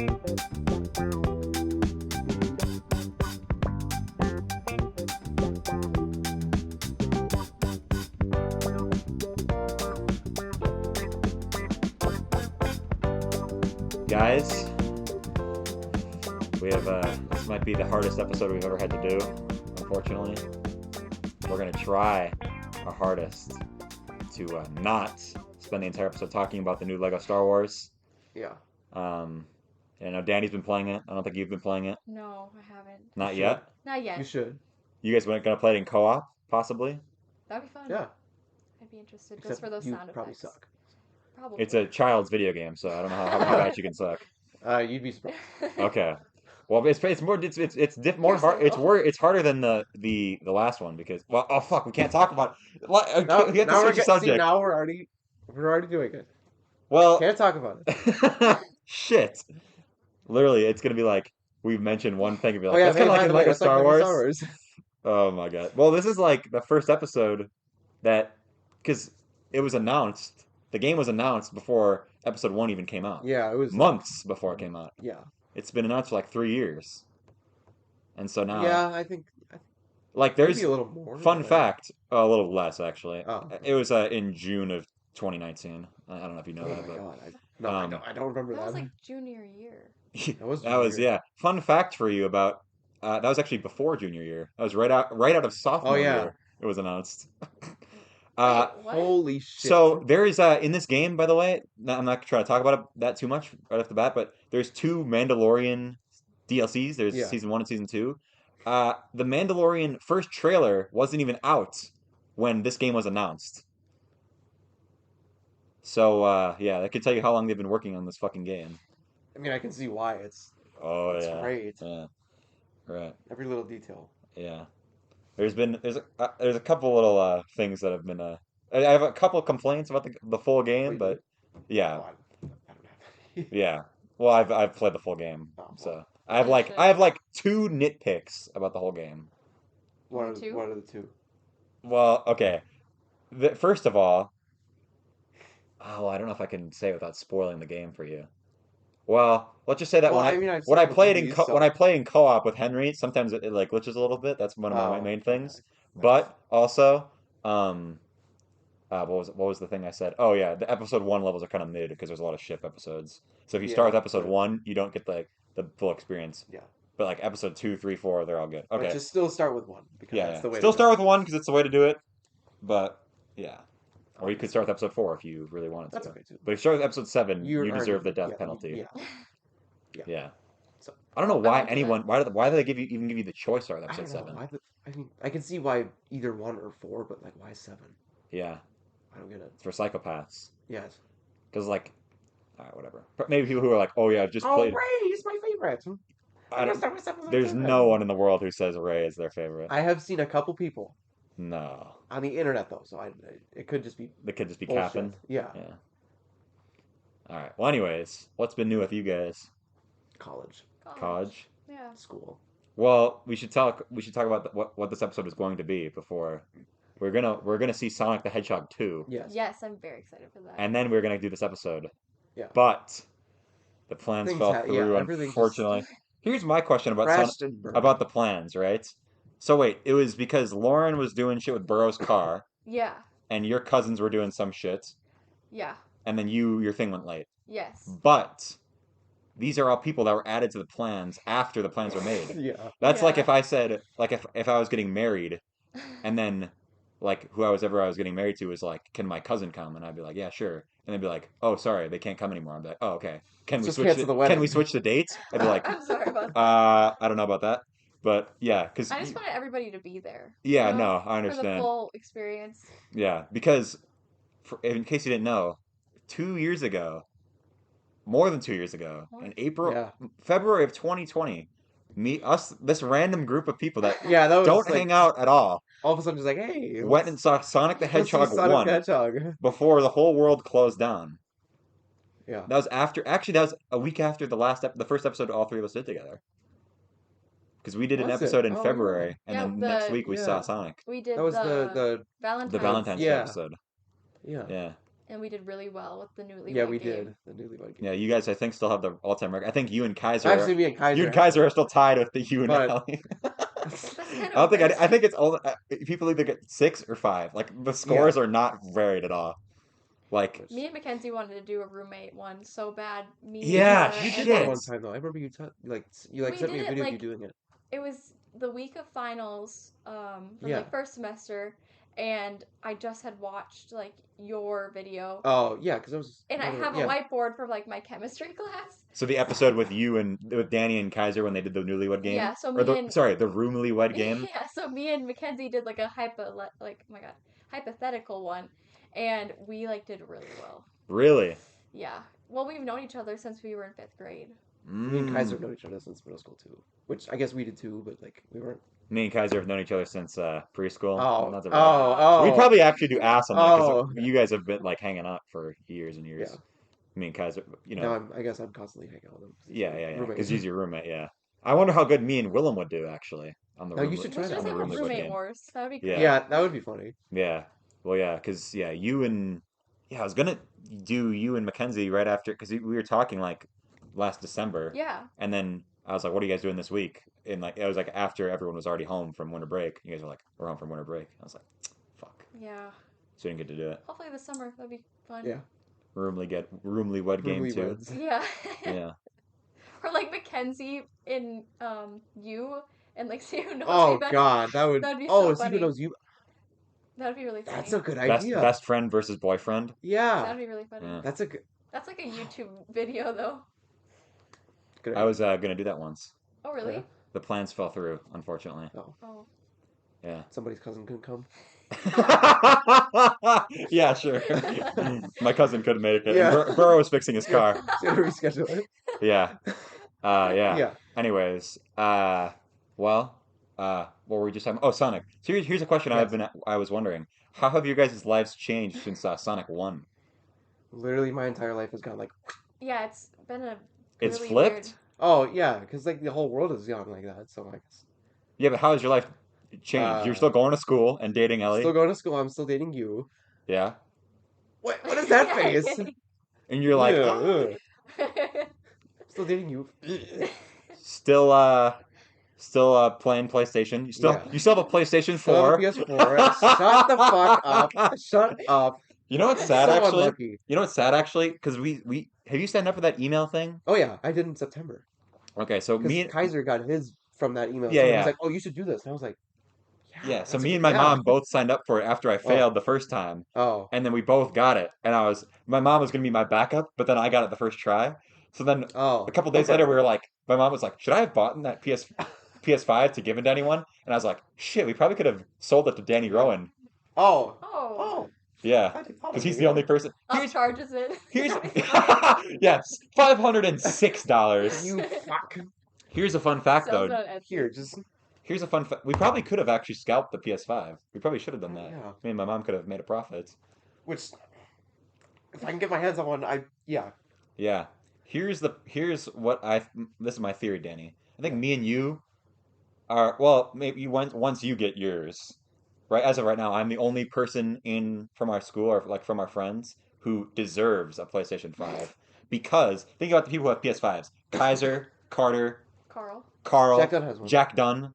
Guys, we have this might be the hardest episode we've ever had to do, unfortunately. We're gonna try our hardest to not spend the entire episode talking about the new Lego Star Wars. Yeah. I know Danny's been playing it. I don't think you've been playing it. No, I haven't. Not yet? Not yet. You should. You guys gonna play it in co-op, possibly? That'd be fun. Yeah. I'd be interested Except just for those you sound probably effects. suck. Probably. It's a child's video game, so I don't know how bad you can suck. You'd be surprised. Okay. Well, it's harder than the last one because we can't talk about it. We have to switch the subject. Now we're already doing it. Well, Can't talk about it. shit. Literally, it's gonna be like we've mentioned one thing and be like, yeah, that's kind of like in Lego it's Star like Wars. Oh my god. Well, this is like the first episode that because it was announced. The game was announced before episode 1 even came out. Yeah, it was months before it came out. Yeah. It's been announced for like 3 years. And so now... Yeah, I think... Like, there's... Maybe a little more. Fun fact, a little less, actually. Oh. It was in June of 2019. I don't know if you know that, but... God. I don't remember that. That was like junior year. That was, yeah. Fun fact for you about... that was actually before junior year. That was right out of sophomore year. It was announced. Holy shit. So there is in this game, by the way, I'm not trying to talk about that too much right off the bat, but there's 2 Mandalorian DLCs. There's season 1 and season 2. The Mandalorian first trailer wasn't even out when this game was announced. So yeah, that could tell you how long they've been working on this fucking game. I mean, I can see why it's great. Yeah. Right. Every little detail. Yeah. There's a couple little things that have been I have a couple complaints about the full game, but yeah. Oh, I don't have Yeah. Well, I've played the full game, so I have like 2 nitpicks about the whole game. What are the 2? Well, okay. First of all, I don't know if I can say it without spoiling the game for you. Well, let's just say that when I play in co-op with Henry, sometimes it like glitches a little bit. That's one of my main things. But also, what was the thing I said? Oh yeah, the episode 1 levels are kind of mid because there's a lot of ship episodes. So if you start with episode 1, you don't get the full experience. Yeah. But like episode 2, 3, 4, they're all good. Okay. But just still start with 1 because that's the way. Still start with 1 because it's the way to do it. But yeah. Or you could start with episode 4 if you really wanted to. That's okay too. But if you start with episode 7, you deserve the death penalty. Yeah. So I don't know why why do they even give you the choice to start with episode 7? I mean, I can see why either 1 or 4, but like why 7? Yeah. I don't get it. It's for psychopaths. Yes. Because like, alright, whatever. But maybe people who are like, oh yeah, just played. Ray is my favorite. There's no one in the world who says Ray is their favorite. I have seen a couple people. No. On the internet though, so it could just be. They could just be bullshit. capping. Yeah. Yeah. All right. Well, anyways, what's been new with you guys? College. Yeah. School. Well, we should talk about what this episode is going to be before. We're gonna see Sonic the Hedgehog 2. Yes. Yes, I'm very excited for that. And then we're gonna do this episode. Yeah. But the plans fell through, unfortunately. Here's my question about the plans, right? So wait, it was because Lauren was doing shit with Burrow's car. Yeah. And your cousins were doing some shit. Yeah. And then your thing went late. Yes. But these are all people that were added to the plans after the plans were made. Yeah. That's like if I said, like if I was getting married, and then like whoever I was getting married to was like, can my cousin come? And I'd be like, yeah, sure. And they'd be like, oh, sorry, they can't come anymore. I'd be like, oh, okay. Can we switch the dates? I'd be like, I'm sorry about that. I don't know about that. But yeah, because I just wanted everybody to be there. Yeah, no, I understand. For the full experience. Yeah, because in case you didn't know, 2 years ago, more than 2 years ago, in February of 2020, this random group of people that don't hang out at all. All of a sudden, just like, hey, went and saw Sonic the Hedgehog 1 before the whole world closed down. Yeah, that was a week after the first episode all 3 of us did together. Because we did an episode in February, and then next week we saw Sonic. We did the Valentine's Day episode. Yeah. Yeah. and we did really well with the Newlywed Game. Yeah, we did the Newlywed Game. Yeah, you guys I think still have the all-time record. I think you and Kaiser. Actually, me and Kaiser. You and Kaiser are still tied with the you and Ellie. I think it's only people either get 6 or 5. Like the scores are not varied at all. Like me and Makenzi wanted to do a roommate one so bad. You did that one time though. I remember you sent me a video of you doing it. It was the week of finals from like first semester, and I just had watched like your video. Oh yeah, because I was. And I have a whiteboard for like my chemistry class. So the episode with Danny and Kaiser when they did the Newlywed Game. Yeah. So the Roomlywed Game. Yeah. So me and Makenzi did like a hypothetical one, and we like did really well. Really? Yeah. Well, we've known each other since we were in 5th grade. Me and Kaiser have known each other since middle school too, which I guess we did too, but like we weren't. Me and Kaiser have known each other since preschool. Oh. We probably actually do ass on that because you guys have been like hanging out for years and years. Yeah. Me and Kaiser, I guess I'm constantly hanging out with him. Yeah. Because he's your roommate. Yeah. I wonder how good me and Willem would do actually on the. You should try that on the roommate wars. That would be great. Yeah, that would be funny. Yeah. Well, yeah, because you and I was gonna do you and Makenzi right after because we were talking like last December. Yeah. And then I was like, "What are you guys doing this week?" And like it was like after everyone was already home from winter break. You guys were like, "We're home from winter break." I was like, "Fuck." Yeah. So we didn't get to do it. Hopefully this summer that'd be fun. Yeah. Roomlywed Game too. Yeah. Yeah. Or like Makenzi in you and like see who knows. Oh God, that'd be so funny. See who knows you. That'd be really funny. That's a good idea. Best friend versus boyfriend. Yeah. That'd be really funny. Yeah. That's like a YouTube video though. Good idea. I was gonna do that once. Oh really? Yeah. The plans fell through, unfortunately. Oh. Yeah. Somebody's cousin couldn't come. Yeah, sure. My cousin couldn't make it. Yeah. Burow was fixing his car. He's gonna reschedule it. Yeah. Yeah. Yeah. Anyways, what were we just talking about? Oh, Sonic. So here's a question I was wondering. How have your guys' lives changed since Sonic 1? Literally, my entire life has gone like. Yeah, it's been a. It's really flipped. Weird... Oh yeah, because like the whole world has gone like that. So like. Yeah, but how has your life changed? You're still going to school and dating Ellie. Still going to school. I'm still dating you. Yeah. What is that face? And you're like. Still dating you. Still playing PlayStation. You still have a PlayStation 4. Still have a PS4. Shut the fuck up. Shut up. You know what's sad actually? Unlucky. You know what's sad actually? Because we have you signed up for that email thing? Oh yeah, I did in September. Okay, so me and Kaiser got his from that email. Yeah, so he was like, "Oh, you should do this," and I was like, "Yeah." So me and my mom both signed up for it after I failed the first time. Oh. And then we both got it, and my mom was gonna be my backup, but then I got it the first try. So then a couple days later, we were like, my mom was like, "Should I have bought that PS5 to give it to anyone?" And I was like, "Shit, we probably could have sold it to Danny Rowan." Oh. Yeah, because he's the only person. Charges it. Yes, $506. You fuck. Here's a fun fact, though. Here's a fun fact. We probably could have actually scalped the PS5. We probably should have done that. Yeah. Me and my mom could have made a profit. Which, if I can get my hands on one, yeah. Yeah. This is my theory, Danny. I think me and you are, well, maybe once you get yours. Right, as of right now, I'm the only person from our school or like from our friends who deserves a PlayStation 5. Because think about the people who have PS5s: Kaiser, Carter, Carl, Jack Dunn has one. Jack Dunn.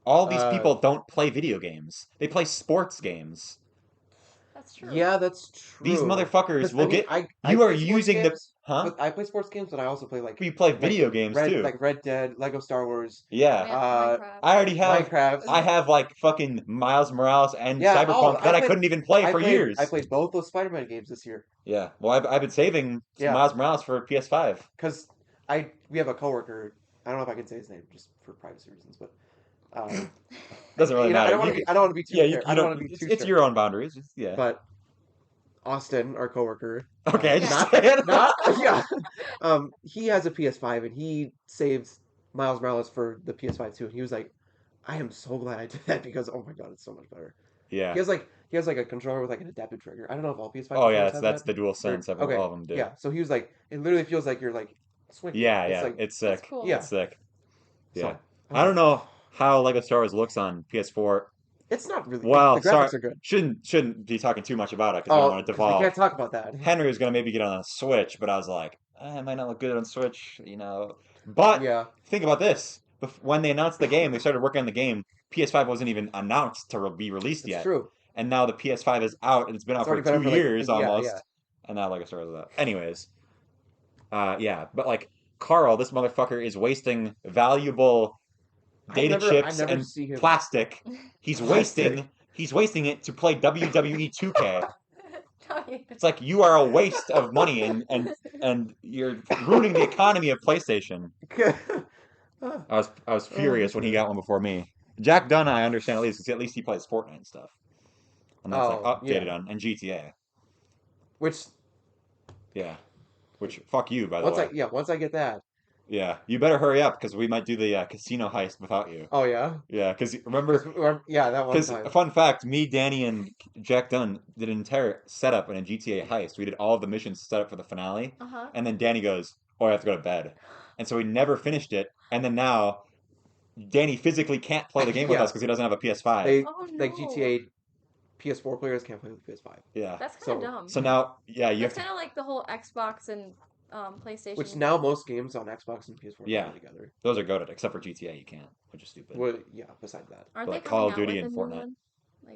All these people don't play video games; they play sports games. That's true. Yeah, that's true. These motherfuckers will get. I you are using games, huh? I play sports games, but I also play like. You play video games too, like Red Dead, Lego Star Wars. Yeah. I already have. Minecraft. I have like fucking Miles Morales and Cyberpunk that I couldn't even play for years. I played both those Spider-Man games this year. Yeah. Well, I've been saving Miles Morales for PS5. Because we have a coworker. I don't know if I can say his name just for privacy reasons, but. Doesn't really matter. I don't want to be too. I don't want to be too. It's your own boundaries. Yeah. But Austin, our coworker. Okay. He has a PS5 and he saved Miles Morales for the PS5 too, and he was like, "I am so glad I did that because oh my god, it's so much better." Yeah. He has like a controller with like an adaptive trigger. I don't know if all PS5. Oh yeah, that's the dual sense. All of them do. Yeah. So he was like, it literally feels like you're like swinging. Yeah. It's sick. Cool. Yeah. It's sick. Yeah. So, I don't know how Lego Star Wars looks on PS4. It's not really. Well, the sorry, graphics are good. shouldn't be talking too much about it because we don't want to devolve. We can't talk about that. Henry was gonna maybe get on a Switch, but I was like, it might not look good on Switch, But Yeah, think about this: when they announced the game, they started working on the game. PS5 wasn't even announced to be released it's yet, true. and now the PS5 is out, and it's been out for already been 2 out for, years almost. Yeah. And now like I started with that. Anyways, yeah, but like Carl, this motherfucker is wasting valuable data I chips never and see him. plastic. He's wasting it to play WWE 2K. It's like you are a waste of money and you're ruining the economy of PlayStation. I was furious when he got one before me. Jack Dunn, I understand at least because at least he plays Fortnite and stuff, and that's like updated on and GTA. Which Fuck you, by the way. Once I get that. Yeah, you better hurry up because we might do the casino heist without you. Oh yeah. Yeah, because remember. That one time. Fun fact: me, Danny, and Jack Dunn did an entire setup in a GTA heist. We did all of the missions set up for the finale, and then Danny goes, "Oh, I have to go to bed," and so we never finished it. And then now, Danny physically can't play the game with us because he doesn't have a PS5. Like GTA PS4 players can't play with PS5. Yeah, that's kind of dumb. So now, it's kind of like the whole Xbox and PlayStation. Which now most games on Xbox and PS4 play together. Those are goated, except for GTA, you can't, which is stupid. Well, yeah. Besides that, aren't they Call of Duty and Fortnite?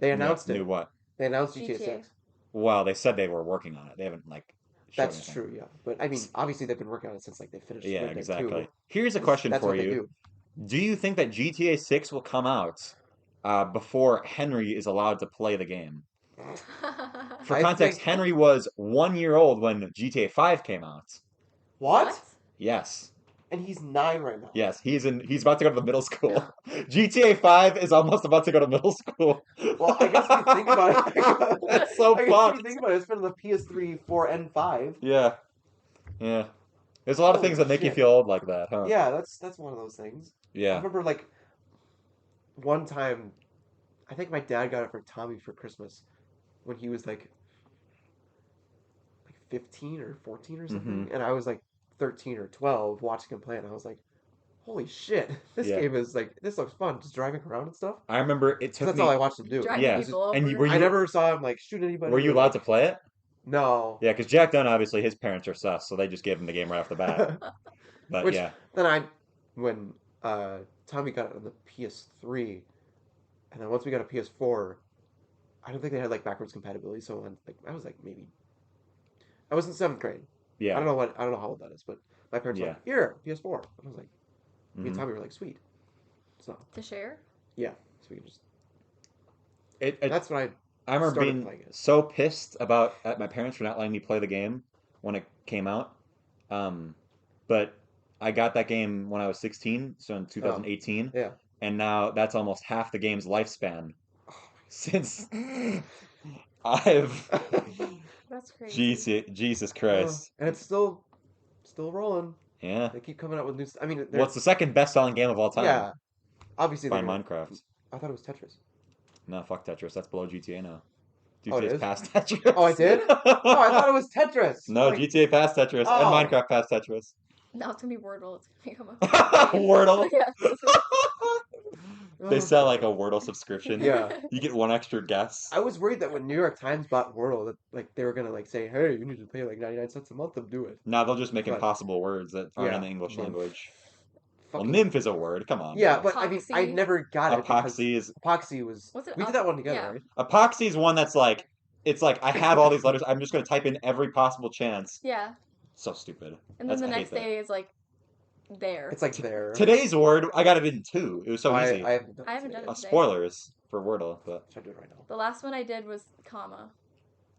They announced it. Knew what? They announced GTA 6. Well, they said they were working on it. They haven't like. That's true, yeah. But I mean, obviously they've been working on it since like they finished. Yeah, exactly. 2. Here's a question for you. Do you think that GTA 6 will come out before Henry is allowed to play the game? For context, Henry was 1 year old when GTA 5 came out. What? Yes. And he's 9 right now. Yes, he's about to go to the middle school. GTA 5 is almost about to go to middle school. Well, I guess if you think about it, that's so fucked. If you think about it, it's been on the PS3, 4, and 5. Yeah. There's a lot of things that make you feel old like that, huh? Yeah, that's one of those things. Yeah. I remember like one time, I think my dad got it for Tommy for Christmas when he was like 15 or 14 or something, and I was like 13 or 12 watching him play, and I was like, holy shit, this game is like, this looks fun, just driving around and stuff. I remember it took That's all I watched him do. I never saw him like shoot anybody. Were you allowed to play it? No. Yeah, because Jack Dunn, obviously, his parents are sus, so they just gave him the game right off the bat. But then when Tommy got it on the PS3, and then once we got a PS4, I don't think they had like backwards compatibility, so I was like maybe I was in 7th grade. Yeah. I don't know how old that is, but my parents were like, here, PS4. And I was like, me and Tommy were like, sweet. So to share? Yeah. So we can just that's when I remember being so pissed at my parents for not letting me play the game when it came out. But I got that game when I was 16, so in 2018. Yeah. And now that's almost half the game's lifespan. Since I've That's crazy. Jesus Christ. And it's still rolling. Yeah. They keep coming out with new I mean, it's the second best-selling game of all time. Yeah. Obviously by Minecraft. I thought it was Tetris. No, fuck Tetris. That's below GTA now. GTA past Tetris. Oh, I did? Oh, I thought it was Tetris. No, GTA past Tetris and Minecraft past Tetris. Now it's gonna be Wordle. It's gonna become a Wordle. Yeah. They sell like a Wordle subscription. Yeah. You get one extra guess. I was worried that when New York Times bought Wordle, that like they were gonna like say, "Hey, you need to pay like 99 cents a month to do it." No, they'll just make impossible words that aren't in the English language. Well, Fucking- nymph is a word. Come on. Yeah, but I mean, I never got it. Epoxy was. We did that one together, right? Epoxy is one that's like, it's like I have all these letters. I'm just gonna type in every possible chance. Yeah. So stupid. And then the next day is like there. It's like there. Today's word, I got it in 2. It was so easy. I haven't done it today. Spoilers for Wordle, but should I do it right now? The last one I did was comma.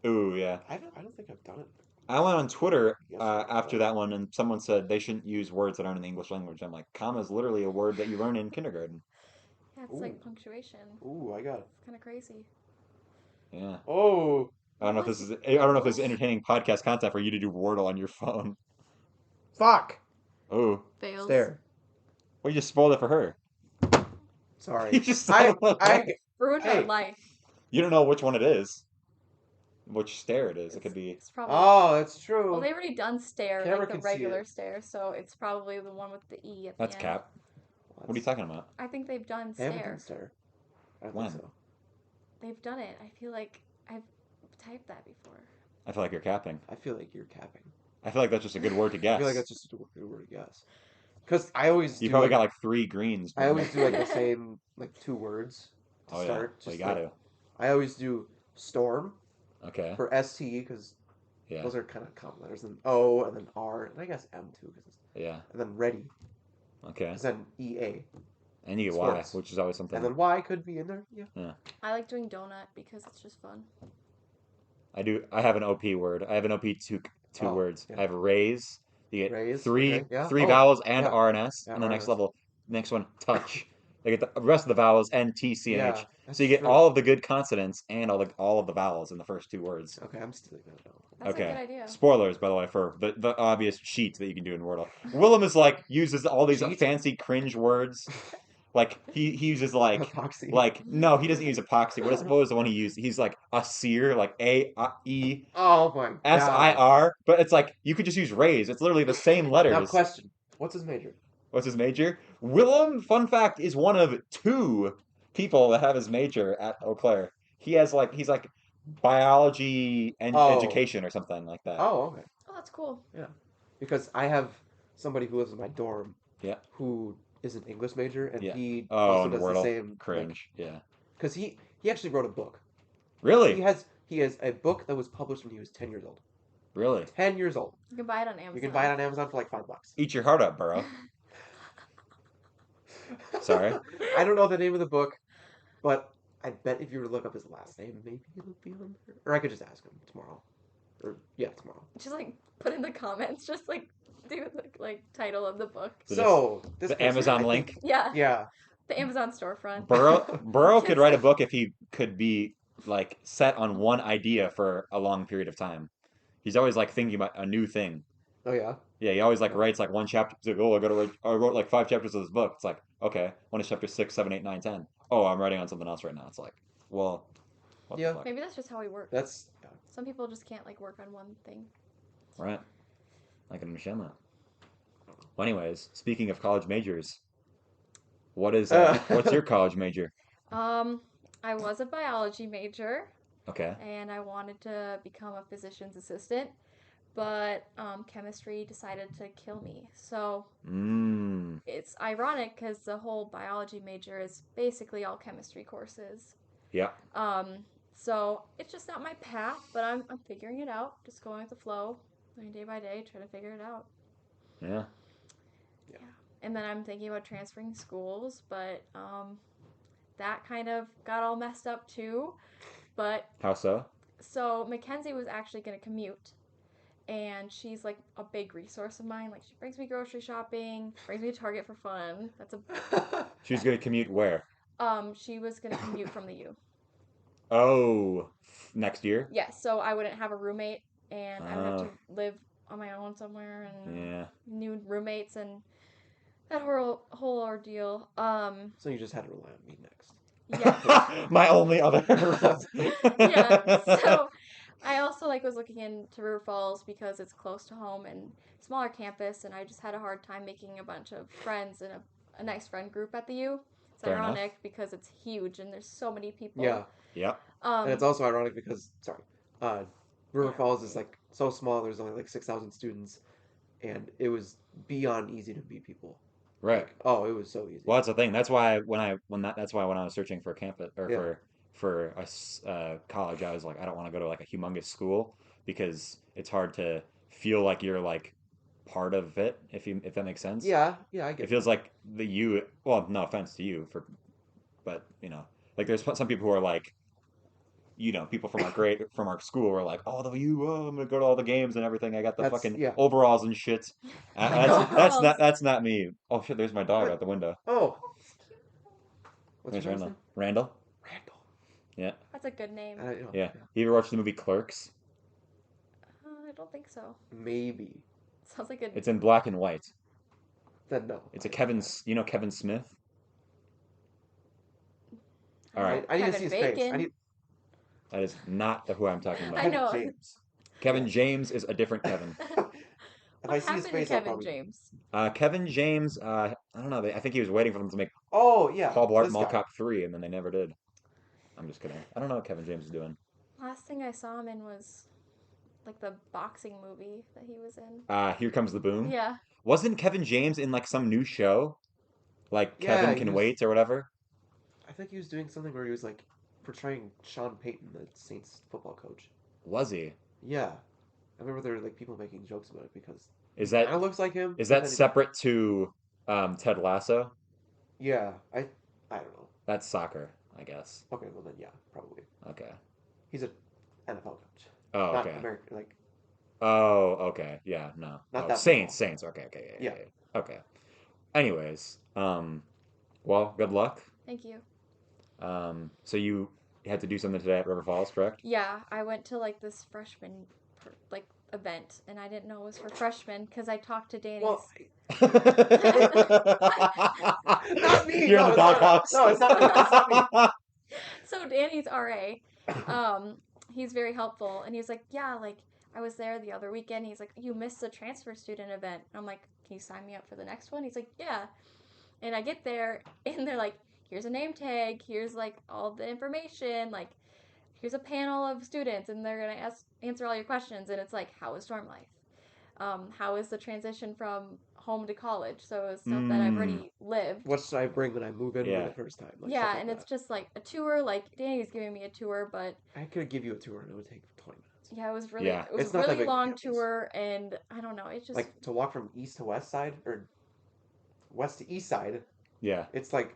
Ooh, yeah. I don't think I've done it. I went on Twitter after that one, and someone said they shouldn't use words that aren't in the English language. I'm like, comma is literally a word that you learn in kindergarten. Yeah, it's like punctuation. Ooh, I got it. It's kind of crazy. Yeah. Oh. I don't know if this is entertaining podcast content for you to do Wordle on your phone. Fuck. Oh. Fails. Stare. Well, you just spoiled it for her. Sorry. You just I ruined her life. You don't know which one it is. Which stare it is. It could be. It's probably, that's true. Well, they've already done stare, like the regular stare, so it's probably the one with the E at the end. That's cap. What are you talking about? I think they've done They stare. haven't done stare. I don't when? think so. they've done it. I feel like I've typed that before. I feel like you're capping. I feel like you're capping. I feel like that's just a good word to guess. I feel like that's just a good word to guess. Because I always You probably got like 3 greens. I always do like the same like 2 words to start. Yeah. Well, you got to. I always do storm. Okay. For ST because those are kind of common letters. And O and then R and I guess M too. And then ready. Okay. And then EA. And you get Y, which is always something. And then Y could be in there. Yeah. I like doing donut because it's just fun. I have an OP word. I have an OP two words. Yeah. I have raise. You get three vowels and R and S. And the next one, touch. They get the rest of the vowels and T, C, and H. So you get all of the good consonants and all of the vowels in the first 2 words. Okay, I'm stealing that now. That's a good idea. Spoilers, by the way, for the obvious cheat that you can do in Wordle. Willem is uses all these fancy cringe words. Like he uses epoxy. No, he doesn't use epoxy. What was the one he used? He's like Asir, like A-E. Oh my God. S-I-R. But it's you could just use raise. It's literally the same letters. Now question. What's his major? What's his major? Willem, fun fact, is one of 2 people that have his major at Eau Claire. He has he's biology and education or something like that. Oh, okay. Oh, that's cool. Yeah. Because I have somebody who lives in my dorm. Yeah. Who is an English major, and he also does Wordle. The same cringe. Because he actually wrote a book. Really? He has a book that was published when he was 10 years old. Really? 10 years old. You can buy it on Amazon. You can buy it on Amazon for like $5. Eat your heart out, Burow. Sorry. I don't know the name of the book, but I bet if you were to look up his last name, maybe it'll be on there. Or I could just ask him tomorrow. Tomorrow. Just put in the comments, just do the title of the book. So the Amazon link. Yeah. Yeah. The Amazon storefront. Burow could write a book if he could be set on one idea for a long period of time. He's always thinking about a new thing. Oh yeah. Yeah, he always writes one chapter. He's I wrote 5 chapters of this book. It's okay, one is chapter 6, 7, 8, 9, 10. Oh, I'm writing on something else right now. It's well, what the fuck? Maybe that's just how we work. Some people just can't work on one thing. Right. I can understand that. Well, anyways, speaking of college majors, what's your college major? I was a biology major. Okay. And I wanted to become a physician's assistant, but chemistry decided to kill me. So it's ironic because the whole biology major is basically all chemistry courses. Yeah. So it's just not my path, but I'm figuring it out. Just going with the flow, day by day, trying to figure it out. Yeah. Yeah. And then I'm thinking about transferring schools, but that kind of got all messed up too. But how so? So Makenzi was actually going to commute, and she's a big resource of mine. She brings me grocery shopping, brings me to Target for fun. She's going to commute where? She was going to commute from the U. Oh, next year? Yes, so I wouldn't have a roommate, and I would have to live on my own somewhere, and new roommates, and that whole ordeal. So you just had to rely on me next. Yeah. My only other Yeah, so I also was looking into River Falls because it's close to home and smaller campus, and I just had a hard time making a bunch of friends and a nice friend group at the U. It's Fair ironic enough. because it's huge and there's so many people. Yeah. Yeah. And it's also ironic because River Falls is so small. There's only 6,000 students, and it was beyond easy to meet people. Right. It was so easy. Well, that's the thing. That's why when I was searching for a campus or for a college, I was I don't want to go to a humongous school because it's hard to feel like you're part of it. If that makes sense. Yeah, I get it. It feels like the U. Well, no offense to you but there's some people who are people from our school were oh, the U, I'm gonna go to all the games and everything. I got the fucking overalls and shit. That's not me. Oh shit, there's my dog out the window. Oh. What's your name? Randall. Yeah. That's a good name. Yeah. You ever watched the movie Clerks? I don't think so. Maybe. Sounds like It's in black and white. Then no. It's Kevin Smith? All right. I need to see his face. That is not who I'm talking about. I know. Kevin James is a different Kevin. If I see his face, Kevin James? Kevin James, I don't know. I think he was waiting for them to make Paul Blart Mall Cop 3, and then they never did. I'm just kidding. I don't know what Kevin James is doing. Last thing I saw him in was like the boxing movie that he was in. Here Comes the Boom. Yeah. Wasn't Kevin James in like some new show? Like Kevin Can Wait or whatever? I think he was doing something where he was like portraying Sean Payton, the Saints football coach. Was he? Yeah. I remember there were like people making jokes about it because it kind of looks like him. Is that separate to Ted Lasso? Yeah, I don't know. That's soccer, I guess. Okay, well then yeah, probably. Okay. He's an NFL coach. Oh, okay. Not American, like. Oh, okay. Yeah, no. Not that Saints. Okay, yeah. Okay. Anyways, well, good luck. Thank you. So you had to do something today at River Falls, correct? Yeah, I went to like this freshman event, and I didn't know it was for freshmen because I talked to Danny's. Well, not me. You're in the doghouse. No, it's not me. So Danny's RA, he's very helpful, and he's like, yeah, like I was there the other weekend. He's like, you missed the transfer student event. I'm like, can you sign me up for the next one? He's like, yeah. And I get there, and they're like, here's a name tag, here's like all the information, like here's a panel of students, and they're gonna answer all your questions. And it's like, how is dorm life? How is the transition from home to college? So it's stuff that I've already lived. What should I bring when I move in for the first time? Like, yeah, and it's just like a tour. Like Danny's giving me a tour, but I could give you a tour and it would take 20 minutes. Yeah, it was really it was a really long tour, and I don't know, it just like to walk from east to west side or west to east side. Yeah, it's like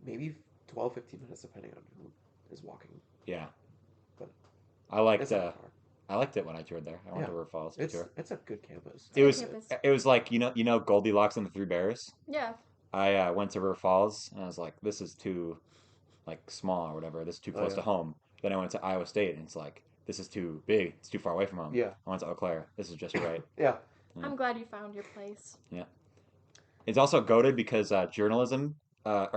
maybe 12-15 minutes depending on who is walking. Yeah, but I liked it when I toured there. I went to River Falls. It's a good campus. It was like you know Goldilocks and the Three Bears. Yeah. I went to River Falls and I was like, this is too like small or whatever. This is too close to home. Then I went to Iowa State and it's like, this is too big. It's too far away from home. Yeah. I went to Eau Claire. This is just right. Yeah. I'm glad you found your place. Yeah. It's also goated because journalism. I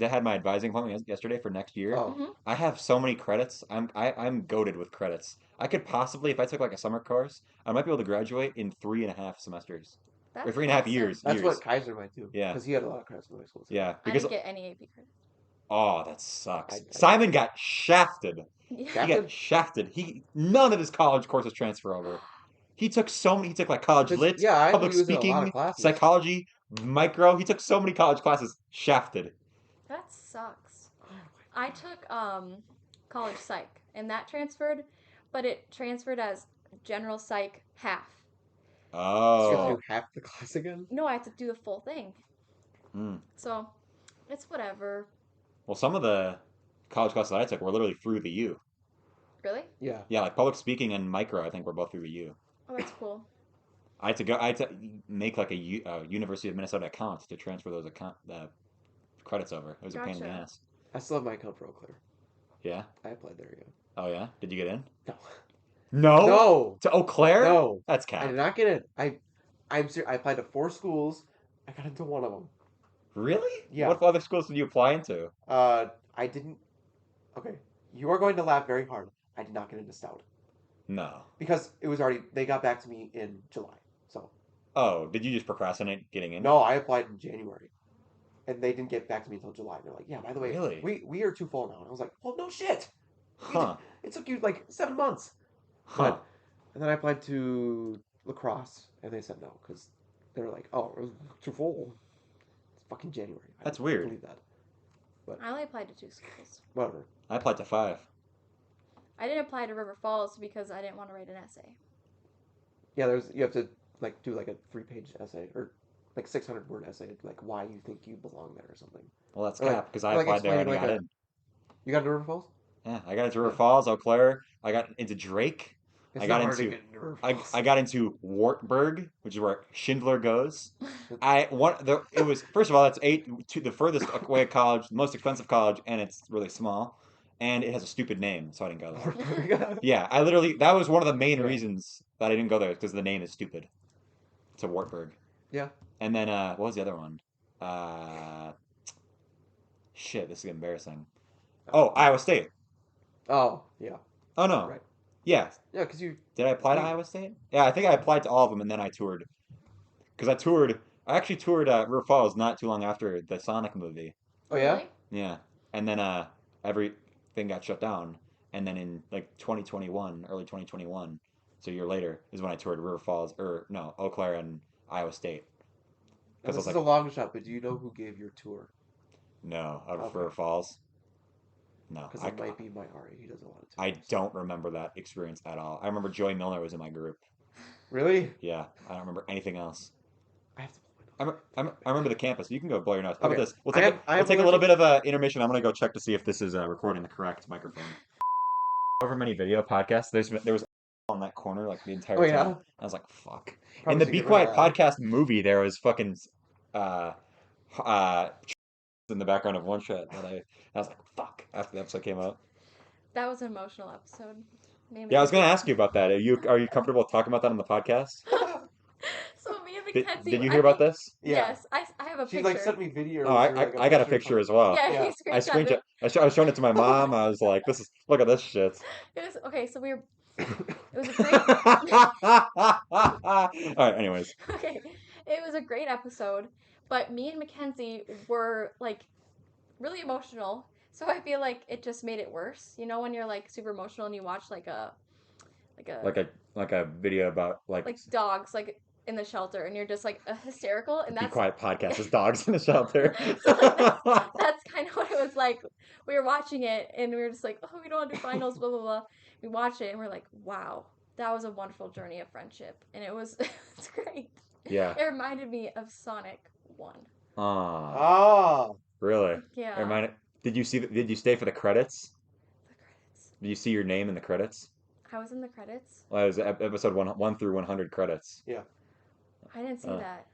had my advising appointment yesterday for next year. Oh. Mm-hmm. I have so many credits. I'm goated with credits. I could possibly, if I took like a summer course, I might be able to graduate in 3.5 semesters. That's or 3.5 years. That's what Kaiser might do. Yeah. Because he had a lot of credits in high school. Yeah. Because I didn't get any AP credits. Oh, that sucks. Simon got shafted. Yeah. He got shafted. None of his college courses transfer over. He took like college lit, public speaking, psychology, micro. He took so many college classes. Shafted. That sucks. I took college psych, and that transferred, but it transferred as general psych half. Oh. So you have to do half the class again? No, I have to do the full thing. Mm. So, it's whatever. Well, some of the college classes I took were literally through the U. Really? Yeah. Yeah, like public speaking and micro, I think were both through the U. Oh, that's cool. I had to make like a University of Minnesota account to transfer those credits over. It was a pain in the ass. I still have my account for Eau Claire. Yeah? I applied there again. Oh, yeah? Did you get in? No. No? No! To Eau Claire? No. That's cap. I did not get in. I'm serious. I applied to 4 schools. I got into one of them. Really? Yeah. What other schools did you apply into? I didn't... Okay. You are going to laugh very hard. I did not get into Stout. No. Because it was already... They got back to me in July. So... Oh, did you just procrastinate getting in? No, I applied in January. And they didn't get back to me until July. They're like, yeah, by the way, really? we are too full now. And I was like, well, no shit. Huh. It took you like 7 months. Huh. And then I applied to lacrosse, and they said no, because they were like, oh, it was too full. It's fucking January. That's weird. I believe that. But I only applied to 2 schools. whatever. I applied to 5. I didn't apply to River Falls because I didn't want to write an essay. Yeah, you have to like do like a 3-page essay, or like 600-word essay, like why you think you belong there or something. Well, that's cap, because I applied there and I got in. You got into River Falls? Yeah, I got into River Falls, Eau Claire. I got into Drake. I got into Wartburg, which is where Schindler goes. It was first of all, that's the furthest away college, the most expensive college, and it's really small, and it has a stupid name, so I didn't go there. Yeah, that was one of the main reasons that I didn't go there, because the name is stupid. It's a Wartburg. Yeah. And then what was the other one? Shit, this is embarrassing. Oh, Iowa State. Oh, yeah. Oh no. Right. Yeah. Yeah, because you... Did I apply to Iowa State? Yeah, I think I applied to all of them, and then I toured. Because I actually toured River Falls not too long after the Sonic movie. Oh, yeah? Really? Yeah. and then everything got shut down, and then in like 2021, early 2021, so a year later is when I toured River Falls or no, Eau Claire and Iowa State. Because this is a long shot, but do you know who gave your tour? No, out of River Falls. No, because it might be my Ari. He does a lot of tours. I don't remember that experience at all. I remember Joey Milner was in my group. Really? Yeah, I don't remember anything else. I have to. I remember the campus. You can go blow your nose. How about this? We'll take a little bit of intermission. I'm gonna go check to see if this is recording the correct microphone. However many video podcasts there was on that corner like the entire time. Yeah? I was like, fuck. Probably in the Be Quiet podcast movie, there was fucking in the background of one shot that I was like, fuck, after the episode came out. That was an emotional episode. Yeah, I was gonna ask you about that. Are you comfortable talking about that on the podcast? So me and Makenzi... Did you hear about this? Yes, I have a picture. She like sent me video. Oh, I got a picture as well. Yeah, I screenshot. I was showing it to my mom. I was like, look at this shit. Okay, so we were... It was a great... Alright, anyways. Okay, it was a great episode, but me and Makenzi were like really emotional, so I feel like it just made it worse. You know when you're like super emotional and you watch like a video about like dogs like in the shelter and you're just like hysterical, and that's Be Quiet podcast is dogs in the shelter. So like, that's kind of what it was like. We were watching it and we were just like, oh, we don't want to do finals, blah blah blah. We watch it and we're like, wow, that was a wonderful journey of friendship, and it's great. Yeah. It reminded me of Sonic 1. Oh. Really? Yeah. Did you stay for the credits? The credits. Did you see your name in the credits? I was in the credits? Well, it was episode 1 through 100 credits. Yeah. I didn't see that.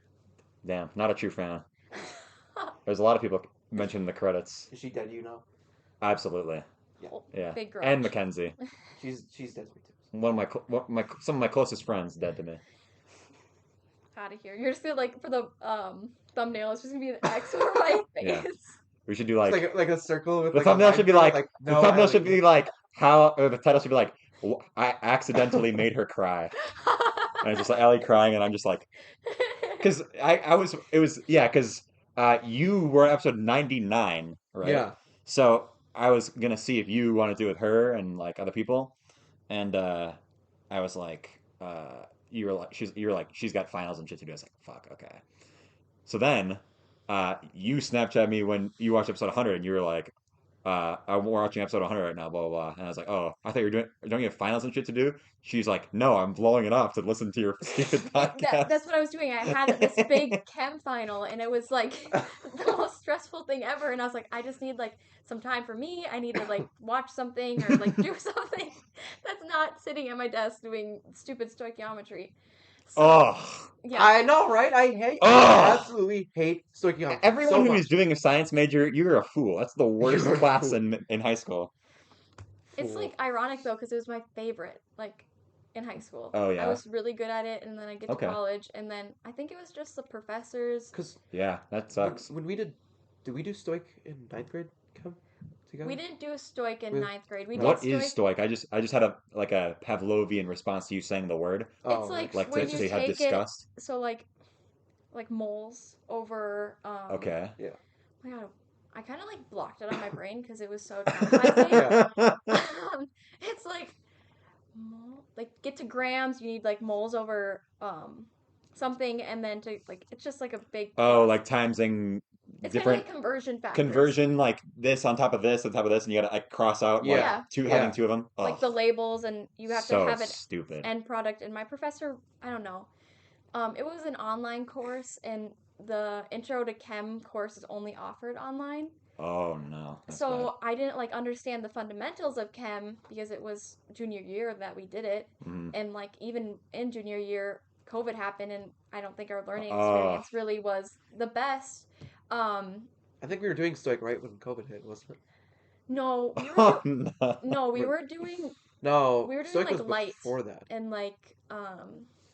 Damn, not a true fan. There's a lot of people mentioning the credits. Is she dead, you know? Absolutely. Yeah. Yeah. Big girl. And Makenzi. She's dead to me too. Some of my closest friends dead to me. Out of here. You're just gonna like for the thumbnail. It's just gonna be an X over my face. Yeah. We should do like a circle with the thumbnail should be like the thumbnail should be like the title should be like I accidentally made her cry. And it's just like Ellie crying, and I'm just like, because because you were episode 99, right? Yeah. So I was gonna see if you want to do it with her and like other people, and I was like, you were like she's got finals and shit to do. I was like, fuck, okay. So then, you Snapchat me when you watched episode 100, and you were like, I'm watching episode 100 right now, blah, blah, blah. And I was like, oh, I thought don't you have finals and shit to do? She's like, no, I'm blowing it off to listen to your stupid podcast. That's what I was doing. I had this big chem final, and it was like the most stressful thing ever. And I was like, I just need like some time for me. I need to like watch something or like do something that's not sitting at my desk doing stupid stoichiometry. So, yeah. I know, right? I absolutely hate stoichiometry. Everyone who's doing a science major, you're a fool. That's the worst class in high school. It's like ironic though, because it was my favorite, like in high school. Oh yeah. I was really good at it, and then I get to college, and then I think it was just the professors. Yeah, that sucks. When we did we do stoic in 9th grade? Together? We didn't do a stoic in 9th grade. What is stoic? I just had a Pavlovian response to you saying the word. It's like when you have take disgust. It, so like moles over. Okay. Yeah. Oh my God, I kind of like blocked it on my brain because it was so traumatizing. It's like get to grams. You need like moles over something, and then to like it's just like a big. Like timesing. It's different kind of like conversion factors. Conversion, like this on top of this on top of this, and you gotta like cross out having two of them. Like the labels, and you have to have an stupid end product. And my professor, I don't know, it was an online course, and the Intro to Chem course is only offered online. Oh no! So bad. I didn't like understand the fundamentals of chem because it was junior year that we did it, and like even in junior year, COVID happened, and I don't think our learning experience really was the best. I think we were doing stoic right when COVID hit, wasn't it? No, we were doing stoic like was light before that, and like I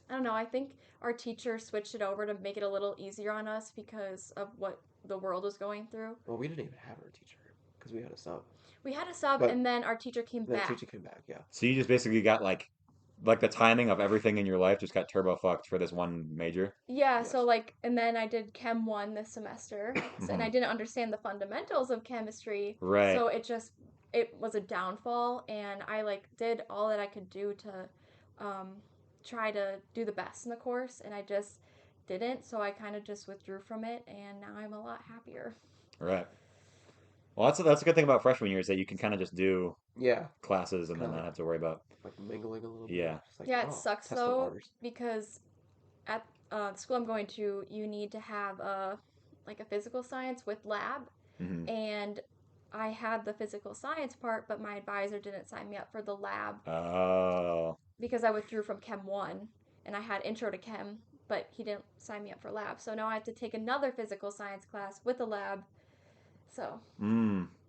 don't know. I think our teacher switched it over to make it a little easier on us because of what the world was going through. Well, we didn't even have our teacher because we had a sub. We had a sub, and then our teacher came back. The teacher came back, yeah. So you just basically got like like the timing of everything in your life just got turbo fucked for this one major. Yeah, Yes. so like, and then I did Chem 1 this semester, and I didn't understand the fundamentals of chemistry. Right. So it was a downfall, and I like did all that I could do to try to do the best in the course, and I just didn't. So I kind of just withdrew from it, and now I'm a lot happier. Right. Well, that's a good thing about freshman year is that you can kind of just do classes and then Kinda not have to worry about. like mingling a little Yeah. bit. Just like, Yeah, it sucks test the though waters. because at the school I'm going to, you need to have a physical science with lab, and I had the physical science part, but my advisor didn't sign me up for the lab. Oh. Because I withdrew from Chem 1, and I had Intro to Chem, but he didn't sign me up for lab. So now I have to take another physical science class with a lab. So.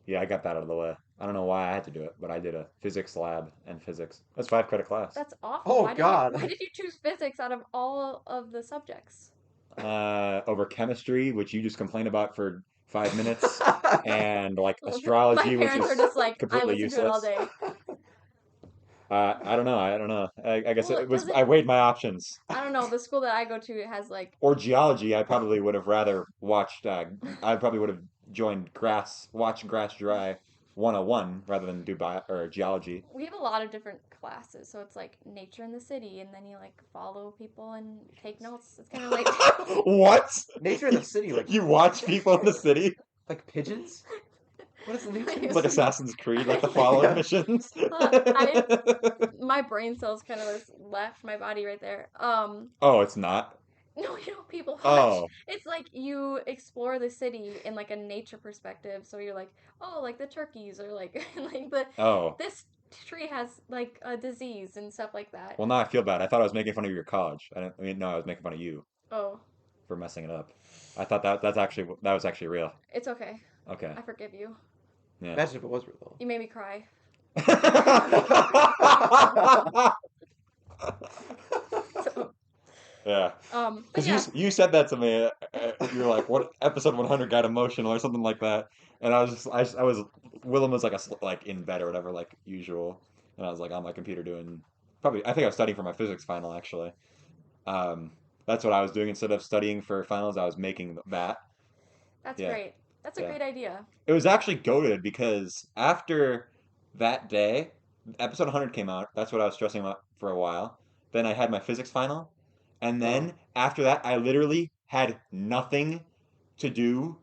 Yeah, I got that out of the way. I don't know why I had to do it, but I did a physics lab and physics. That's 5 credit class. That's awful. Oh, God. Why did you choose physics out of all of the subjects? Over chemistry, which you just complained about for 5 minutes, and like astrology, which parents is are just like, completely I listen to it all useless. day. I don't know. I guess Well, it was. I weighed my options. I don't know. The school that I go to has like. Or geology. I probably would have rather watched. I probably would have joined watch grass dry 101 rather than do geology. We have a lot of different classes, so it's like nature in the city, and then you like follow people and take notes. It's kind of like what? Nature in the city, like you watch people in the city, like pigeons. What is the nature? It's like Assassin's Creed, like the following missions. My brain cells kind of just left my body right there. Oh, it's not. No, people watch. Oh. It's like you explore the city in like a nature perspective. So you're like, oh, like the turkeys, or like this tree has like a disease and stuff like that. Well, now I feel bad. I thought I was making fun of your college. No, I was making fun of you. Oh. For messing it up. I thought that was actually real. It's okay. Okay. I forgive you. Yeah. Imagine if it was real though. You made me cry. So, yeah. Because you said that to me. You were like, "What episode 100 got emotional or something like that?" And I was Willem was like in bed or whatever, like usual, and I was like on my computer doing I think I was studying for my physics final actually. That's what I was doing instead of studying for finals. I was making that. That's great. That's a great idea. It was actually goated because after that day, episode 100 came out. That's what I was stressing about for a while. Then I had my physics final. And then after that, I literally had nothing to do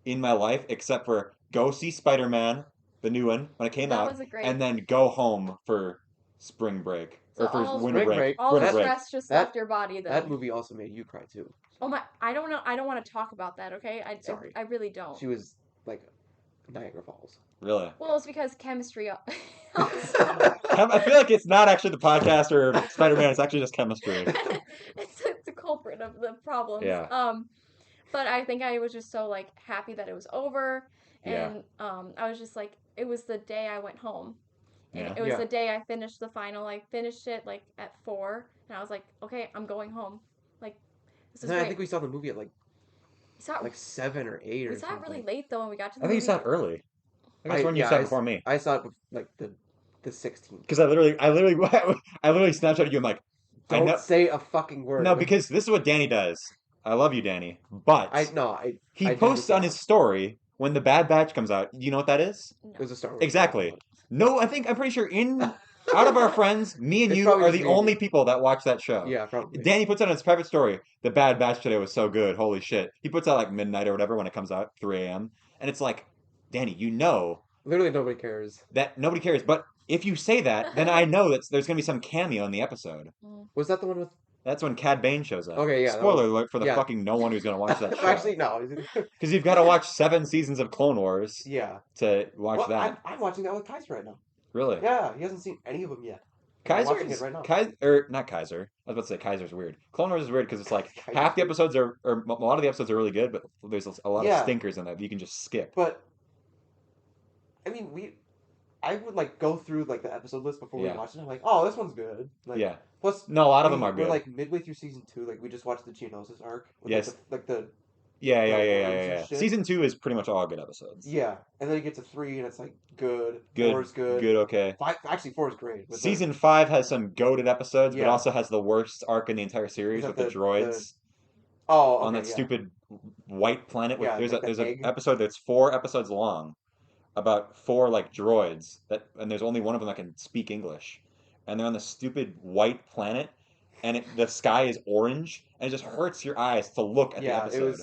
in my life except for go see Spider-Man, the new one, when it came out, and then go home for spring break. So or for winter break. All the stress just left your body, though. That movie also made you cry, too. Oh my, I don't know. I don't want to talk about that, okay? Sorry. I really don't. She was like Niagara Falls. Really? Well, it's because chemistry. I feel like it's not actually the podcast or Spider-Man. It's actually just chemistry. It's the culprit of the problems. Yeah. But I think I was just so like happy that it was over, and I was just like, it was the day I went home. And it was the day I finished the final. I finished it like at 4, and I was like, okay, I'm going home. Like, this is great. I think we saw the movie at like 7 or 8 or something. We saw it really late though when we got to the movie. I think you saw it early. I think it's when you saw it before me. I saw it like the 16th. Because I literally Snapchatted you. I'm like, don't say a fucking word. No, because this is what Danny does. I love you, Danny. But he posts on his story when the Bad Batch comes out. You know what that is? No. It was a Star Wars. Exactly. No, I'm pretty sure out of our friends, me and you are the only people that watch that show. Yeah, probably. Danny puts out on his private story, the Bad Batch today was so good, holy shit. He puts out like midnight or whatever when it comes out, 3 a.m. And it's like, Danny, you know. Literally nobody cares. That nobody cares. But if you say that, then I know that there's going to be some cameo in the episode. Was that the one with... That's when Cad Bane shows up. Okay, yeah. Spoiler alert for the fucking no one who's going to watch that show. Actually, no. Because you've got to watch 7 seasons of Clone Wars to watch that. I'm watching that with Kaiser right now. Really? Yeah, he hasn't seen any of them yet. Kaiser I'm watching it right now. Not Kaiser. I was about to say Kaiser's weird. Clone Wars is weird because it's like half the episodes or a lot of the episodes are really good, but there's a lot of stinkers in that you can just skip. But I mean, I would like go through like the episode list before we watch it. I'm like, oh, this one's good. Like, Plus, no, a lot of them are good. We're like midway through season 2. Like we just watched the Geonosis arc. With, yes. Like the Yeah. Season 2 is pretty much all good episodes. Yeah, and then you get to 3, and it's like good. 4 is good. Good, okay. 5, actually, 4 is great. Season 5 has some goated episodes, but also has the worst arc in the entire series with the droids. On that stupid white planet. There's an episode that's 4 episodes long about 4 like droids and there's only one of them that can speak English, and they're on this stupid white planet, and the sky is orange, and it just hurts your eyes to look at the episode.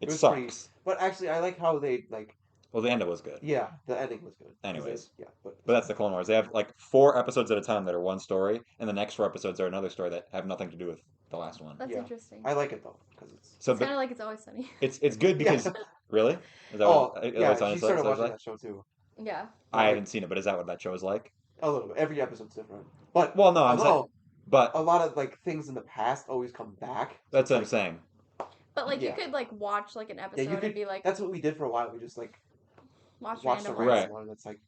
It sucks. Pretty, but actually, I like how they like. Well, the ending was good. Yeah, the ending was good. Anyways, but that's the Clone Wars. They have like 4 episodes at a time that are one story, and the next 4 episodes are another story that have nothing to do with the last one. That's interesting. I like it though because it's kind of like It's Always Sunny. It's good because really. Is that she started watching that show too. Yeah. I haven't seen it, but is that what that show is like? A little bit. Every episode's different. But but a lot of like things in the past always come back. That's what I'm saying. But like you could like watch like an episode and be like. That's what we did for a while. We just like watch the random one. That's like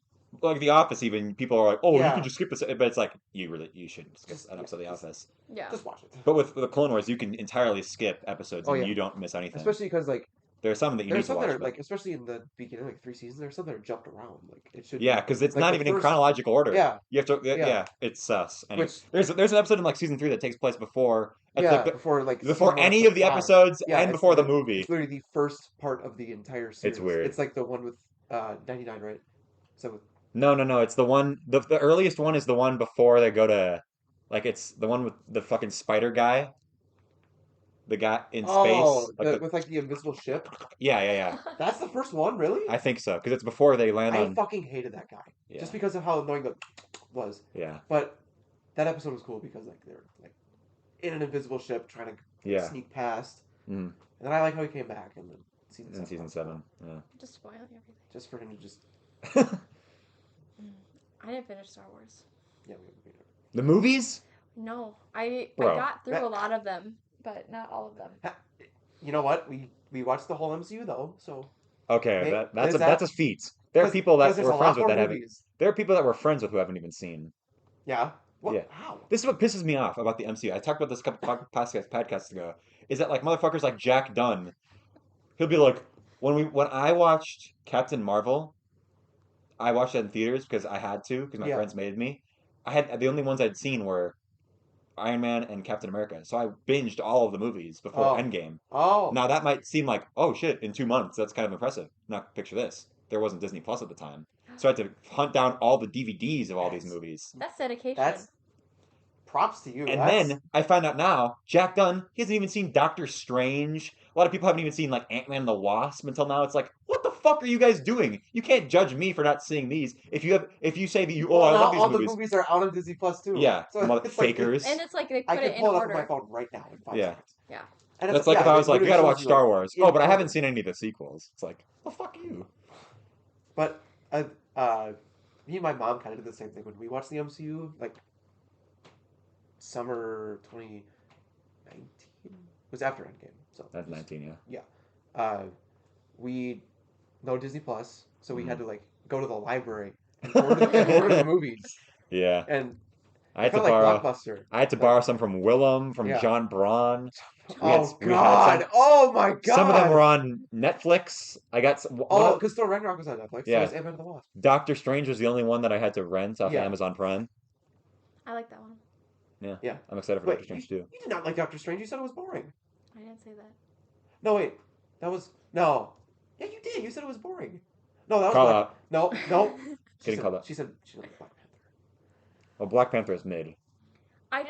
The Office. Even people are like, "Oh, you can just skip this," but it's like you shouldn't skip an episode of The Office. Yeah, just watch it. But with the Clone Wars, you can entirely skip episodes and you don't miss anything. Especially because like there's some that you need to watch. Like especially in the beginning, like 3 seasons, there's some that are jumped around. Like it should. Yeah, because it's not even in chronological order. Yeah, you have to. Yeah, it's sus. Anyway, there's an episode in like season 3 that takes place before. Before any of the episodes and before the movie. It's literally the first part of the entire series. It's weird. It's like the one with 99, right? So No. It's the one. The earliest one is the one before they go to, like it's the one with the fucking spider guy. The guy in space, with like the invisible ship. Yeah. That's the first one, really? I think so, because it's before they land on. I fucking hated that guy, just because of how annoying the was. Yeah. But that episode was cool because like they're like in an invisible ship trying to sneak past, and then I like how he came back in season 7. Yeah. Just spoiling everything. Just for him to just. I didn't finish Star Wars. Yeah, the movies? No, I got through a lot of them. But not all of them. You know what? We watched the whole MCU though, so. Okay, that's a feat. There are people that we're friends with that haven't. There are people that we're friends with who haven't even seen. Yeah. What? Yeah. How? This is what pisses me off about the MCU. I talked about this a couple podcasts ago. Is that like motherfuckers like Jack Dunn? He'll be like, when I watched Captain Marvel, I watched it in theaters because I had to because my friends made me. The only ones I'd seen were Iron Man and Captain America. So I binged all of the movies before Endgame. Oh. Now that might seem like, oh shit, in 2 months, that's kind of impressive. Now picture this. There wasn't Disney Plus at the time. So I had to hunt down all the DVDs of all these movies. That's dedication. That's props to you. And then I find out now, Jack Dunn, he hasn't even seen Doctor Strange. A lot of people haven't even seen like Ant-Man and the Wasp until now. It's like, what the fuck are you guys doing? You can't judge me for not seeing these. If you say that I love these movies. All the movies are out on Disney Plus too. Yeah, so fakers. And it's like they put it in order. I can pull it up on my phone right now in 5 seconds. Yeah. And that's like if I was like, you gotta watch Star Wars. Oh, but I haven't seen any of the sequels. It's like, well, fuck you. But me and my mom kind of did the same thing when we watched the MCU, like summer 2019. It was after Endgame. So that's 19, yeah. We no Disney Plus, so we had to like go to the library and order the movies. Yeah. And I had to borrow. Blockbuster. I had to borrow some from Willem, from John Braun. Oh my god! Some of them were on Netflix. I got some. Because Thor Ragnarok was on Netflix. Yeah. So was Ant-Man and the Wasp. Doctor Strange was the only one that I had to rent off Amazon Prime. I like that one. Yeah. I'm excited for Doctor Strange too. You did not like Doctor Strange. You said it was boring. I didn't say that. No, wait. That was no. Yeah, you did. You said it was boring. No, that was call out. No. Getting called out. She said Black Panther. Well, Black Panther is mid. I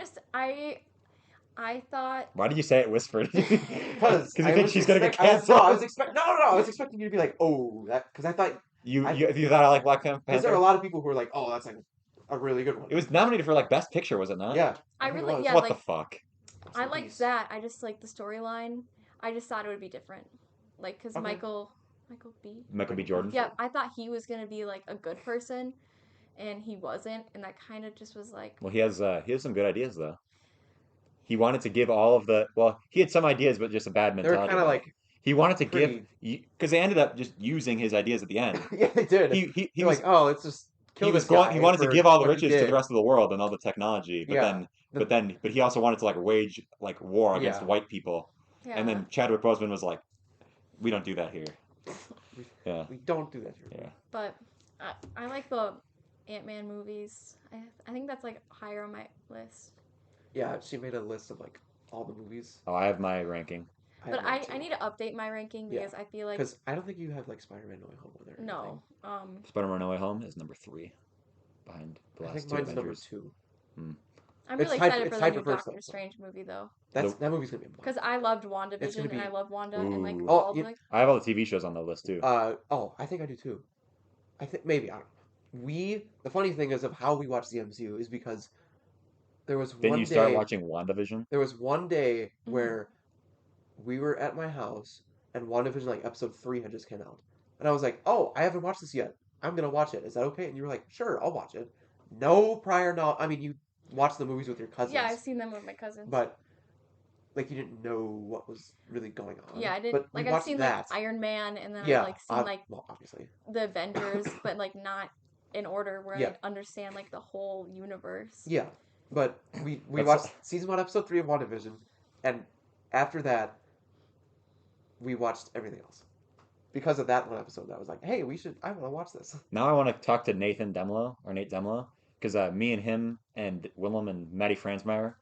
thought. Why did you say it whispered? Because you think she's gonna get canceled. I was expecting you to be like, oh, that because I thought you thought I like Black Panther. Because there are a lot of people who are like, oh, that's like a really good one. It was nominated for like Best Picture, was it not? Yeah. What the fuck? I liked that. I just like the storyline. I just thought it would be different, like because Michael B. Jordan. Yeah, I thought he was gonna be like a good person, and he wasn't, and that kind of just was like. Well, he has some good ideas though. He wanted to give all of the. Well, he had some ideas, but just a bad mentality. They're kind of like. He wanted to give because they ended up just using his ideas at the end. Yeah, they did. He was like, oh, let's just kill this guy. He wanted to give all the riches to the rest of the world and all the technology, but he also wanted to like wage like war against white people. Yeah. And then Chadwick Boseman was like, We don't do that here. We don't do that here. Yeah. But I like the Ant-Man movies. I think that's like higher on my list. Yeah, she made a list of like all the movies. Oh, I have my ranking. But I need to update my ranking because I feel like because I don't think you have like Spider-Man No Way Home on there. No. Spider-Man No Way Home is number 3 behind the last two Avengers. Number 2. I'm really excited for the new Doctor Strange movie though. That movie's gonna be because I loved WandaVision and I love Wanda and like I have all the TV shows on the list too. I think I do too. I think maybe I don't know. The funny thing is of how we watch the MCU is because there was Didn't you start watching WandaVision? There was one day where we were at my house and WandaVision like episode 3 had just came out. And I was like, "Oh, I haven't watched this yet. I'm going to watch it. Is that okay?" And you were like, "Sure, I'll watch it." No prior knowledge. I mean, you watched the movies with your cousins. Yeah, I've seen them with my cousins. But like you didn't know what was really going on. Yeah, I didn't. But like I've seen like Iron Man and then I've like seen like obviously the Avengers, but like not in order where I understand like the whole universe. Yeah. But we watched season 1 episode 3 of WandaVision, and after that we watched everything else. Because of that one episode, I was like, "Hey, I want to watch this." Now I want to talk to Nate Demlo, because me and him and Willem and Maddie Franzmeyer,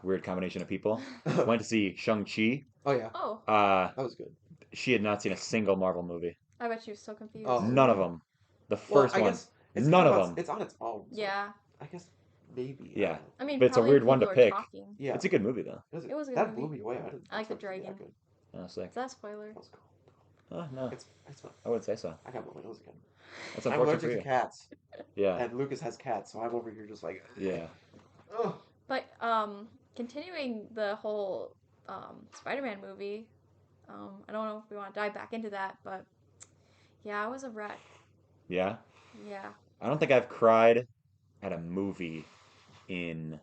weird combination of people, went to see Shang-Chi. Oh yeah. Oh. That was good. She had not seen a single Marvel movie. I bet she was so confused. Oh. None of them. The first one. None of them. It's on its own. So yeah. I guess maybe. Yeah. I mean, but it's a weird one to pick. Talking. Yeah. It's a good movie though. It was a good that movie. blew me away. I like the dragon. Is that a spoiler? That was cool. Oh, no. It's fun. I wouldn't say so. I got my nose again. That's I'm unfortunate allergic to cats. Yeah. And Lukas has cats, so I'm over here just like. Yeah. Oh. But continuing the whole Spider-Man movie, I don't know if we want to dive back into that, but yeah, I was a wreck. Yeah? Yeah. I don't think I've cried at a movie in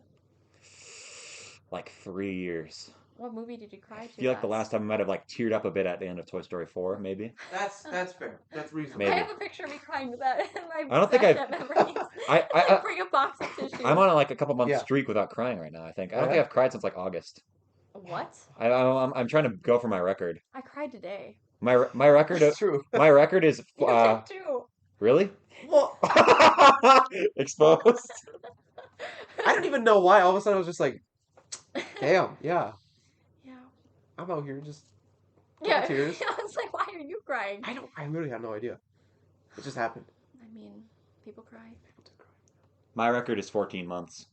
like 3 years. What movie did you cry to? I feel like the last time I might have like teared up a bit at the end of Toy Story 4, maybe. That's fair. That's reasonable. Maybe. I have a picture of me crying to that in my I don't think memories. I bring a box of tissues. I'm on like a couple months streak without crying right now, I think. I don't think I've cried since like August. What? I'm trying to go for my record. I cried today. My record is true. My record is You did too. Really? Well, exposed. I don't even know why. All of a sudden, I was just like, "Damn, yeah." Yeah. I'm out here just. Yeah. Tears. I was like, "Why are you crying?" I literally have no idea. It just happened. I mean, people cry. My record is 14 months.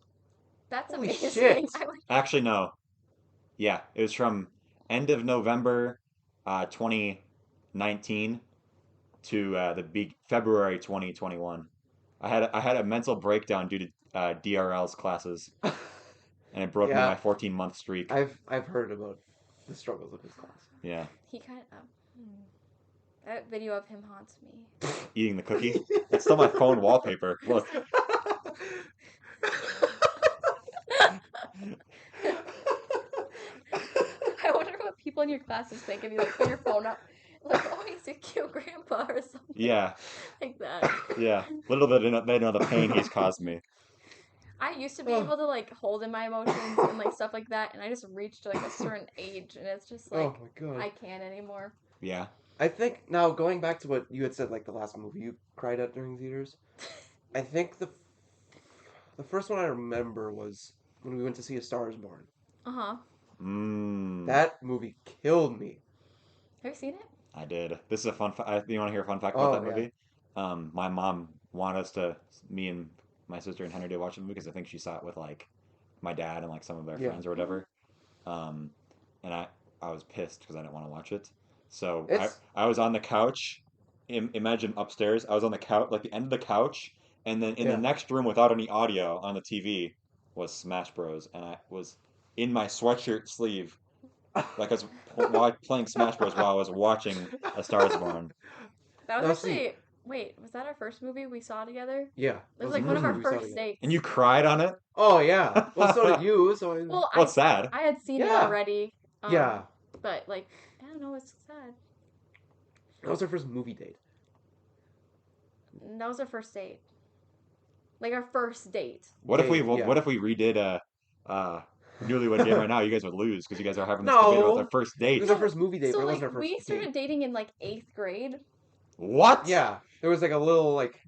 That's Holy amazing. shit. Actually, no. Yeah, it was from end of November, 2019 to the February 2021. I had a mental breakdown due to DRL's classes, and it broke me my 14-month streak. I've heard about the struggles of his class. Yeah. He kind of. That video of him haunts me. Eating the cookie. It's still my phone wallpaper. Look. I wonder what people in your classes think if you like put your phone up, like, "Oh, he's a cute grandpa" or something. Yeah. Like that. Yeah. Little bit they know the pain he's caused me. I used to be able to like hold in my emotions and like stuff like that, and I just reached like a certain age, and it's just like, oh my God. I can't anymore. Yeah. I think now going back to what you had said, like the last movie you cried at during theaters. I think the first one I remember was when we went to see A Star Is Born. Uh-huh. That movie killed me. Have you seen it? I did. This is a fun. You want to hear a fun fact about that movie? My mom wanted me and my sister and Henry to watch the movie because I think she saw it with like my dad and like some of their friends or whatever. And I was pissed because I didn't want to watch it. So I was on the couch. Imagine upstairs. I was on the couch, like the end of the couch, and then in the next room without any audio on the TV was Smash Bros. And I was in my sweatshirt sleeve, like I was playing Smash Bros. While I was watching A Star Is Born. That was actually. Wait, was that our first movie we saw together? Yeah. It was like one of our first dates. And you cried on it? Oh, yeah. Well, so did you. So well, it's sad. I had seen it already. Yeah. But, like, I don't know, it's sad. That was our first movie date. That was our first date. Like, our first date. What if we redid Newlywed Game right now, you guys would lose because you guys are having this debate about No. their first It date. was our first movie date, So but it like wasn't our first we started date. dating in like 8th grade. What? Yeah, there was like a little like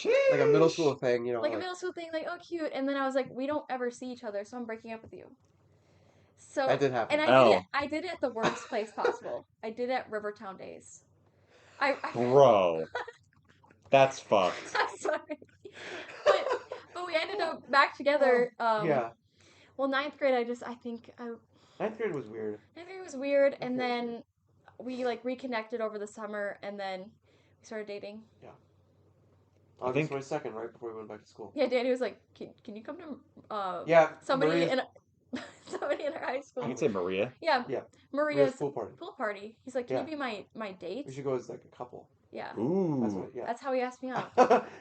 a middle school Sheesh. thing, Like a middle school thing, like, oh cute. And then I was like, we don't ever see each other, so I'm breaking up with you. So That did happen. and L. I did it at the worst place possible. I did it at Rivertown Days. I Bro. That's fucked. I'm sorry. But we ended up back together. Yeah. Well, 9th grade, I think 9th grade was weird. 9th grade was weird, Ninth and grade was then we like reconnected over the summer, and then we started dating. Yeah. I August think- 22nd, right before we went back to school. Yeah, Danny was like, "Can you come to Yeah. somebody Maria's- in somebody in our high school?" I can say Maria. Yeah. Yeah. Maria's pool party. pool party. He's like, "Can Yeah. you be my date?" We should go as like a couple. Yeah. Ooh. That's how he asked me out.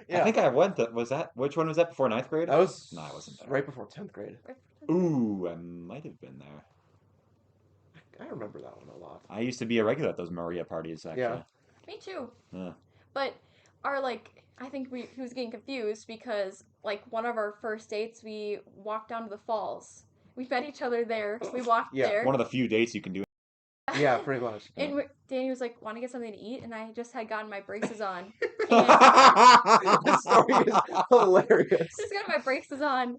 Yeah. I think I went. Was that which one was that before 9th grade? That was No, I wasn't there. right before 10th grade. Ooh, I might have been there. I remember that one a lot. I used to be a regular at those Maria parties. Actually. Yeah. Me too. Yeah. But our I think he was getting confused because like one of our first dates, we walked down to the falls. We met each other there. We walked Yeah, there. One of the few dates you can do. Yeah, pretty much. And Danny was like, "Want to get something to eat?" And I just had gotten my braces on. This story is hilarious. Just got my braces on,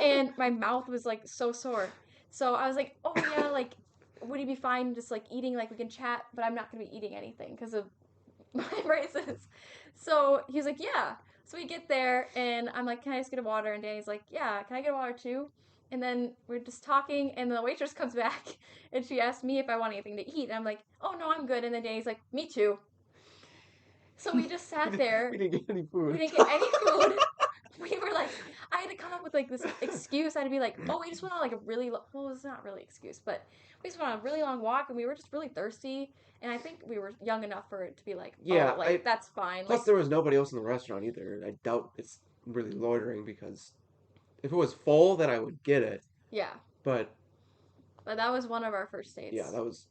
and my mouth was like so sore. So I was like, "Oh yeah, like, would he be fine just like eating? Like we can chat, but I'm not gonna be eating anything because of my braces." So he's like, "Yeah." So we get there, and I'm like, "Can I just get a water?" And Danny's like, "Yeah, can I get a water too?" And then we're just talking, and the waitress comes back, and she asked me if I want anything to eat. And I'm like, "Oh, no, I'm good." And then Danny's like, "Me too." So we just sat there. We didn't get any food. We didn't get any food. We were like, I had to come up with like this excuse. I had to be like, "Oh, we just went on like a really, well, it's not really excuse, but we just went on a really long walk, and we were just really thirsty. And I think we were young enough for it to be like, Yeah, oh, like, that's fine." Plus, Like, there was nobody else in the restaurant either. I doubt it's really loitering because if it was full, then I would get it. yeah. But That was one of our first dates. yeah, that was.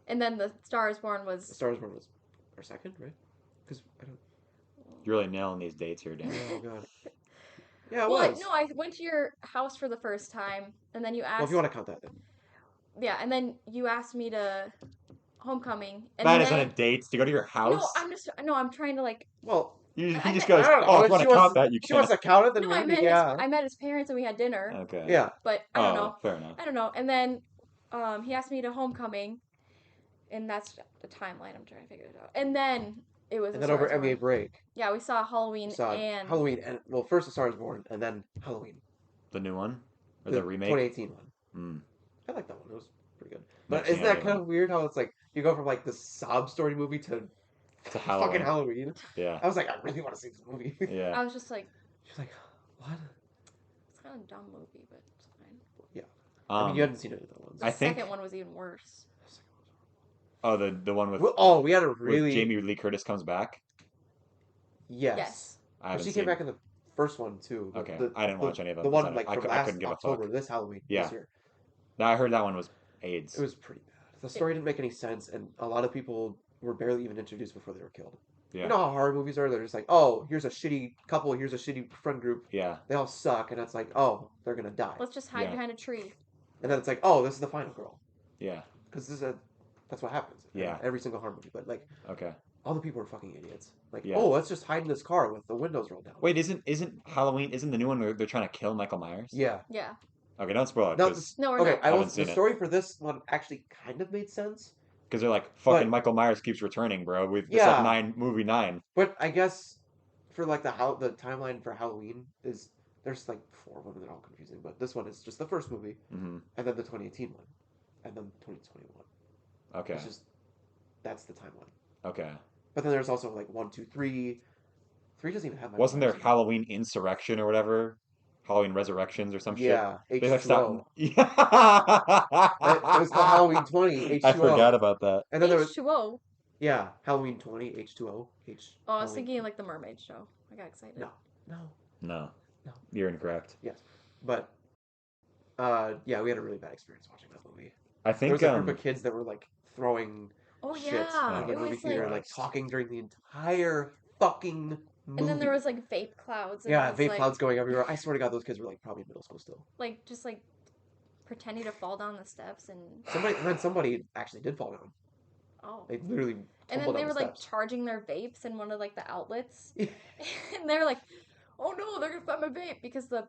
And then the Star is Born was. Star Wars was our second, right? Because I don't. You're really nailing these dates here, Dan. Oh god. Yeah, it Well, was. no, I went to your house for the first time, and then you asked. Well, if you want to count that, then. Yeah, and then you asked me to homecoming. And That then, isn't a date to go to your house. I'm trying to like. Well, He I just meant- goes, I don't know. "Oh, if If you want she to count wants- that, you if she wants can." to count it, then No, I maybe, met I met his parents, and we had dinner. Okay. Yeah. But I don't know. Fair enough. I don't know. And then he asked me to homecoming, and that's the timeline. I'm trying to figure it out. And then it was. And A then over Star Is NBA Born. break, Yeah, we saw Halloween we saw and Halloween, and well, first The Star Is Born, and then Halloween, The new one or the remake? 2018 one. Mm. I like that one. It was pretty good. But Mixing isn't that kind everyone. of weird how it's like you go from like the sob story movie to To Halloween. fucking Halloween? Yeah. I was like, I really want to see this movie. Yeah. I was just like, She's like, what? it's kind of a dumb movie, but it's fine. I mean, you hadn't seen it that one. The I think- second one was even worse. Oh, the one with, We had a with really Jamie Lee Curtis comes back. yes. Yes. I But haven't she seen. came back in the first one too. Okay, I didn't watch any of them The 'cause one like I from couldn't last give a October, fuck. this Halloween, Yeah. this year. No, I heard that one was AIDS. It was pretty bad. The story didn't make any sense, and a lot of people were barely even introduced before they were killed. Yeah. You know how horror movies are? They're just like, oh, here's a shitty couple, here's a shitty friend group. Yeah. They all suck, and it's like, oh, they're gonna die. Let's just hide Yeah. behind a tree. And then it's like, oh, this is the final girl, Yeah. because that's what happens. in Yeah. every single horror movie. But like, Okay. all the people are fucking idiots. Like, Yeah. oh, let's just hide in this car with the windows rolled down. Wait, isn't Halloween? Isn't the new one where they're trying to kill Michael Myers? Yeah. Yeah. Okay, don't spoil it No, because No, we're okay, not. I will. Haven't seen The it. story for this one actually kind of made sense. they're like fucking But- Michael Myers keeps returning, bro. With it's Yeah. like movie 9. But I guess for like the timeline for Halloween is there's like 4 of them and they're all confusing. But this one is just the first movie, Mm-hmm. and then the 2018 one, and then 2021. Okay. It's just that's the timeline. Okay. But then there's also like 1, 2, 3. 3 doesn't even have. Wasn't there Myers in it. Halloween Insurrection or whatever? Halloween Resurrections or some shit? Yeah, They like H2O. stopped. Yeah. It was called Halloween 20 H2O. I forgot about that. And then there was H2O. yeah Halloween 20 H2O. Oh, I was Halloween- thinking like the mermaid show. I got excited. No. No. No. No. You're incorrect. But yeah, we had a really bad experience watching that movie. I There think was a group of kids that were like throwing Oh shit yeah, in the it movie was theater, like, like talking during the entire fucking movie. and then there was like vape clouds. And yeah, it was, vape like, clouds going everywhere. I swear to God, those kids were like probably middle school still. Like just like pretending to fall down the steps and somebody actually did fall down. Oh. They literally and then they were like charging their vapes in one of like the outlets. And they were like, "Oh no, they're gonna find my vape," because the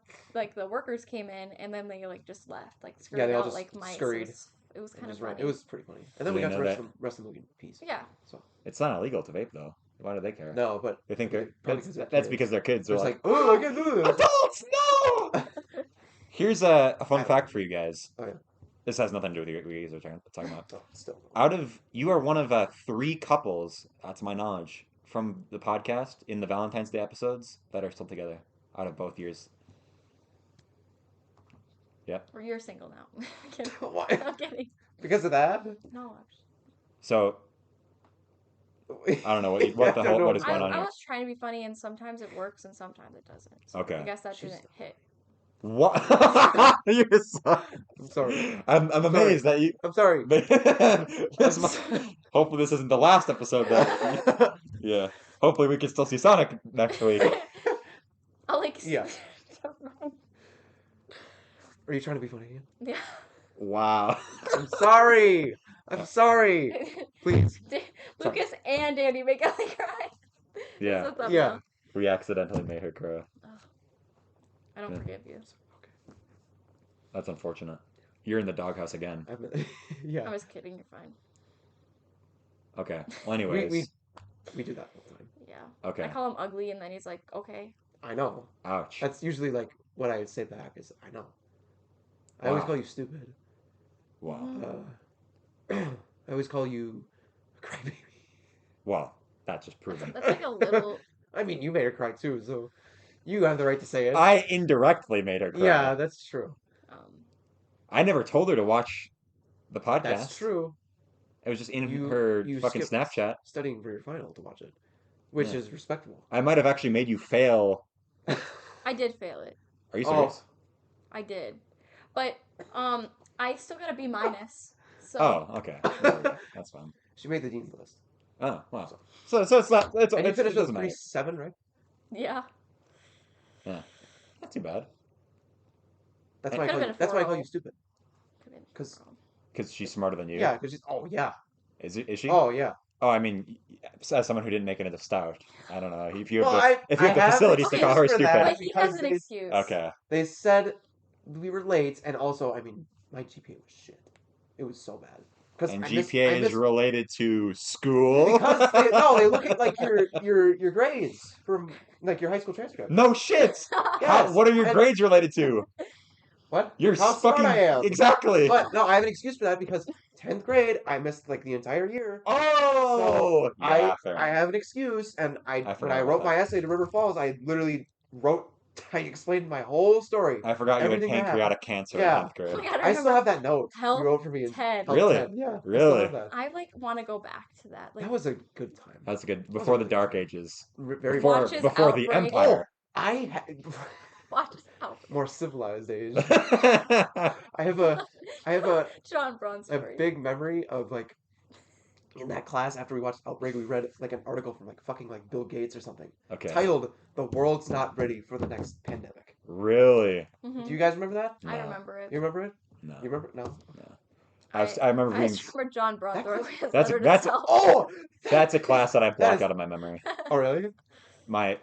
workers came in and then they like just left, like scurried they all out just like mice. scurried. It was kind of funny. It was pretty funny. And then we got to rest of the movie in peace. Yeah. So it's not illegal to vape though. Why do they care? No, but they think that's because they're kids. They're like, oh, I can't do this. Adults, no. Here's a fun fact for you guys. Oh yeah. This has nothing to do with what you guys are talking about. Still. You are one of 3 couples, to my knowledge, from the podcast in the Valentine's Day episodes that are still together out of both years. Yeah. Or you're single now. I'm kidding. Why? I'm kidding. Because of that? No. So, I don't know what is going on here. I was trying to be funny, and sometimes it works, and sometimes it doesn't. So okay. I guess that didn't hit. What? I'm sorry. I'm amazed that you. I'm sorry. Hopefully this isn't the last episode. Yeah. Hopefully we can still see Sonic next week. I'll Yeah. Are you trying to be funny again? Yeah. Wow. I'm sorry. Please. Lucas and Andy make Ellie cry. Yeah. Yeah. We accidentally made her cry. I don't forgive you. Okay. That's unfortunate. You're in the doghouse again. Yeah. I was kidding. You're fine. Okay. Well, anyways. We do that all the time. Yeah. Okay. I call him ugly, and then he's like, okay. I know. Ouch. That's usually like what I say back is, I know. I always call you stupid. Wow. I always call you a crybaby. Well, that's just proven. That's like a little... I mean, you made her cry too, so you have the right to say it. I indirectly made her cry. Yeah, that's true. I never told her to watch the podcast. That's true. It was just in her fucking Snapchat. Studying for your final to watch it, which is respectable. I might have actually made you fail. I did fail it. Are you serious? I did. But, I still got a B-. So. Oh, okay. That's fine. She made the dean's list. Oh, wow. So it's not... And you finished with 3.7, right? Yeah. Yeah. Not too bad. That's why I call you stupid. Because she's smarter than you? Yeah, because she's... Oh, yeah. Is she? Oh, yeah. Oh, I mean, as someone who didn't make it into Stout, I don't know. If you have the facilities to call her stupid. But he has an excuse. Okay. They said we were late, and also, I mean, my GPA was shit. It was so bad. And GPA is related to school? Because they look at like your grades from like your high school transcript. No shit. Yes. What are your grades related to? What? You're How fucking smart I am. Exactly. But no, I have an excuse for that because 10th grade I missed like the entire year. Oh, so I have an excuse, and when I wrote my essay to River Falls, I literally I explained my whole story. I forgot you had pancreatic cancer in 10th grade. I still have that note you wrote for me. Really? 10. Yeah. Really? I like want to go back to that. Like, that was a good time. That's good. Before the Dark Ages. Before the Empire. Watch out. More civilized age. I have a John Braun story. A big memory of like in that class after we watched Outbreak, we read like an article from like Bill Gates or something. Okay. Titled "The World's Not Ready for the Next Pandemic." Really? Mm-hmm. Do you guys remember that? No. I remember it. You remember it? No. You remember? No. No. I remember being. I remember John Braun. That's a class that I blocked out of my memory. Oh really?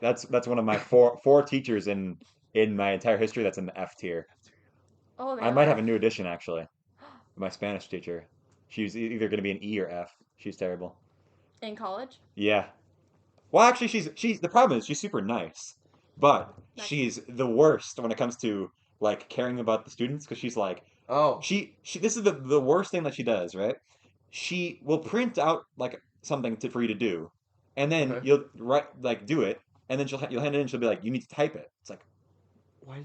That's one of my four teachers in my entire history that's in the F tier. Oh, I might have a new addition actually. My Spanish teacher. She's either going to be an E or F. She's terrible. In college? Yeah. Well, actually, she's the problem is she's super nice, but she's the worst when it comes to like caring about the students because she's like, she this is the worst thing that she does, right? She will print out like something for you to do, and then you'll do it, and then you'll hand it in. She'll be like, you need to type it. It's like, why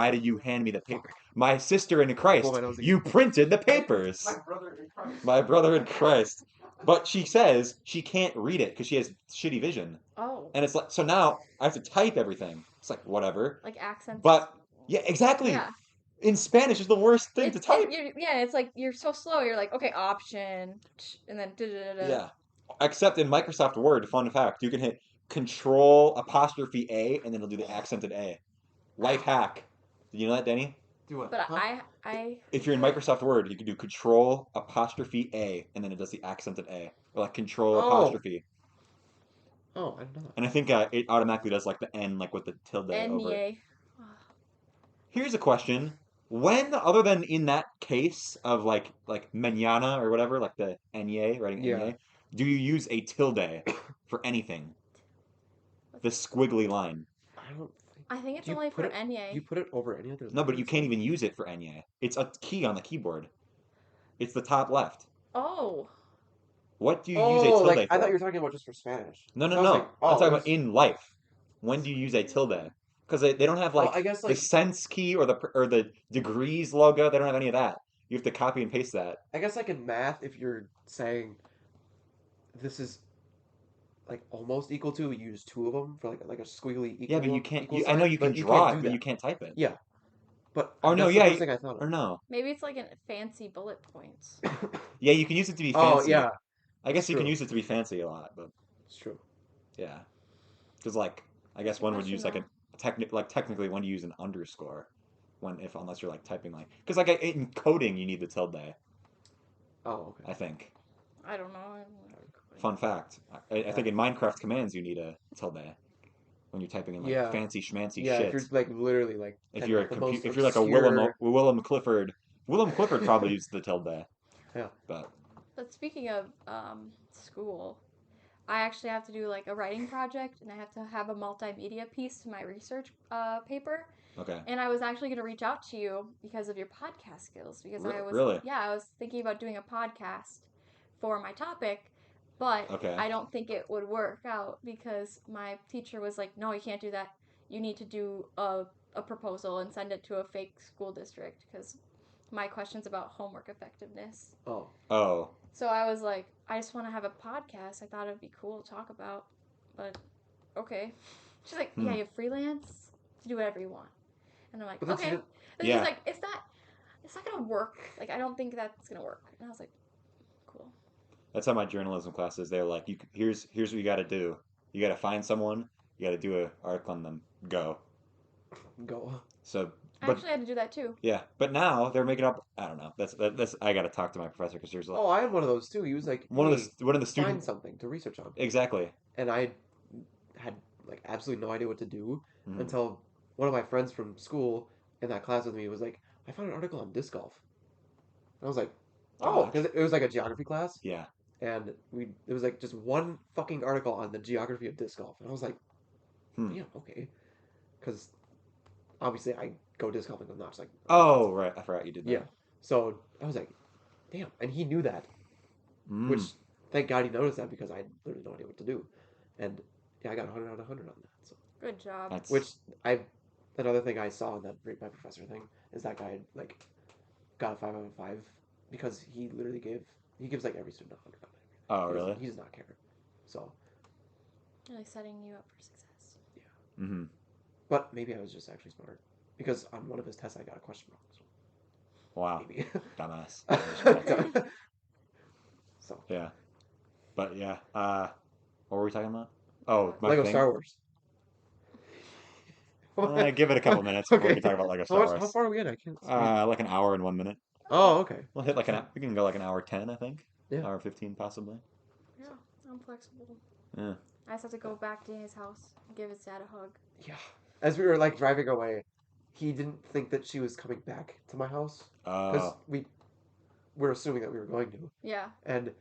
did you hand me the paper? My sister in Christ, you printed the papers. My brother in Christ. But she says she can't read it because she has shitty vision. Oh. And it's like, so now I have to type everything. It's like, whatever. Like accents. But, yeah, exactly. Yeah. In Spanish is the worst thing to type. It's like, you're so slow. You're like, okay, option, and then da-da-da-da. Yeah. Except in Microsoft Word, fun fact, you can hit Control''A, and then it'll do the accented A. Life hack. Did you know that, Danny? Do what? But huh? If you're in Microsoft Word, you can do Control apostrophe A, and then it does the accented A, or like Control Oh. apostrophe. Oh, I didn't know that. And I think it automatically does like the N, like with the tilde over it. NEA. Here's a question: when, other than in that case of like mañana or whatever, like the NEA, writing Yeah. NEA, do you use a tilde for anything? The squiggly line. I don't think. I think it's only for NEA. Do you put it over any other? No, but you can't even use it for NEA. It's a key on the keyboard. It's the top left. Oh. What do you use a tilde like for? I thought you were talking about just for Spanish. No, no, I was no. like, I'm talking about in life. When do you use a tilde? Because they don't have like I guess the like cents key or the degrees logo. They don't have any of that. You have to copy and paste that. I guess like in math, if you're saying this is like almost equal to, you use two of them for like a squiggly equal. Yeah, but you can't. Equal I know sign, you can but you draw can't it, do but that. you can't type it. Yeah, but or no, that's yeah, the first thing I thought of. Or no. Maybe it's like a fancy bullet points. Yeah, you can use it to be fancy. Oh yeah, I guess you can use it to be fancy a lot, but it's true. yeah, because like I guess one would use like a technically when you use an underscore, unless you're like typing like because like in coding you need the tilde. Oh okay. I think. I don't know. Fun fact. I think in Minecraft commands you need a tilde when you're typing in like fancy schmancy shit. If you're like literally like if you're like a Willem Clifford probably uses the tilde. Yeah. But speaking of school, I actually have to do like a writing project, and I have to have a multimedia piece to my research paper. Okay. And I was actually going to reach out to you because of your podcast skills, because I was thinking about doing a podcast for my topic, but I don't think it would work out because my teacher was like, no, you can't do that. You need to do a proposal and send it to a fake school district because my question's about homework effectiveness. Oh. So I was like, I just want to have a podcast. I thought it'd be cool to talk about, but okay. She's like, yeah, you freelance to do whatever you want. And I'm like, okay. And she's like, it's not gonna work. Like, I don't think that's gonna work. And I was like, cool. That's how my journalism class is. They're like, here's what you got to do. You got to find someone. You got to do an article on them. Go. So. I actually had to do that too. Yeah, but now they're making up. I don't know. That's I got to talk to my professor because there's. I had one of those too. He was like, one of the students find something to research on. Exactly. And I had like absolutely no idea what to do until one of my friends from school in that class with me was like, I found an article on disc golf. And I was like, because it was like a geography class. Yeah. And it was like just one fucking article on the geography of disc golf. And I was like, yeah, okay. Because obviously I go disc golfing with Notch. Like, oh, right. I forgot you did that. Yeah. So I was like, damn. And he knew that. Which, thank God he noticed that because I had literally no idea what to do. And yeah, I got 100 out of 100 on that. So good job. Another thing I saw in that Rate My Professor thing is that guy like got a 5 out of 5 because he literally gives like every student 100 on everything. Oh, really? He does not care. So. Really setting you up for success. Yeah. Mm-hmm. But maybe I was just actually smart because on one of his tests I got a question wrong. So. Wow. Maybe. Dumbass. So. Yeah. But yeah. What were we talking about? Oh, Lego Star Wars. Give it a couple minutes before we can talk about Lego Star Wars. How far are we in? I can't. Like an hour and 1 minute. Oh, okay. We'll hit like we can go like an hour 10, I think. Yeah. Hour 15, possibly. Yeah, I'm flexible. Yeah. I just have to go back to his house and give his dad a hug. Yeah. As we were like driving away, he didn't think that she was coming back to my house because we were assuming that we were going to. Yeah. And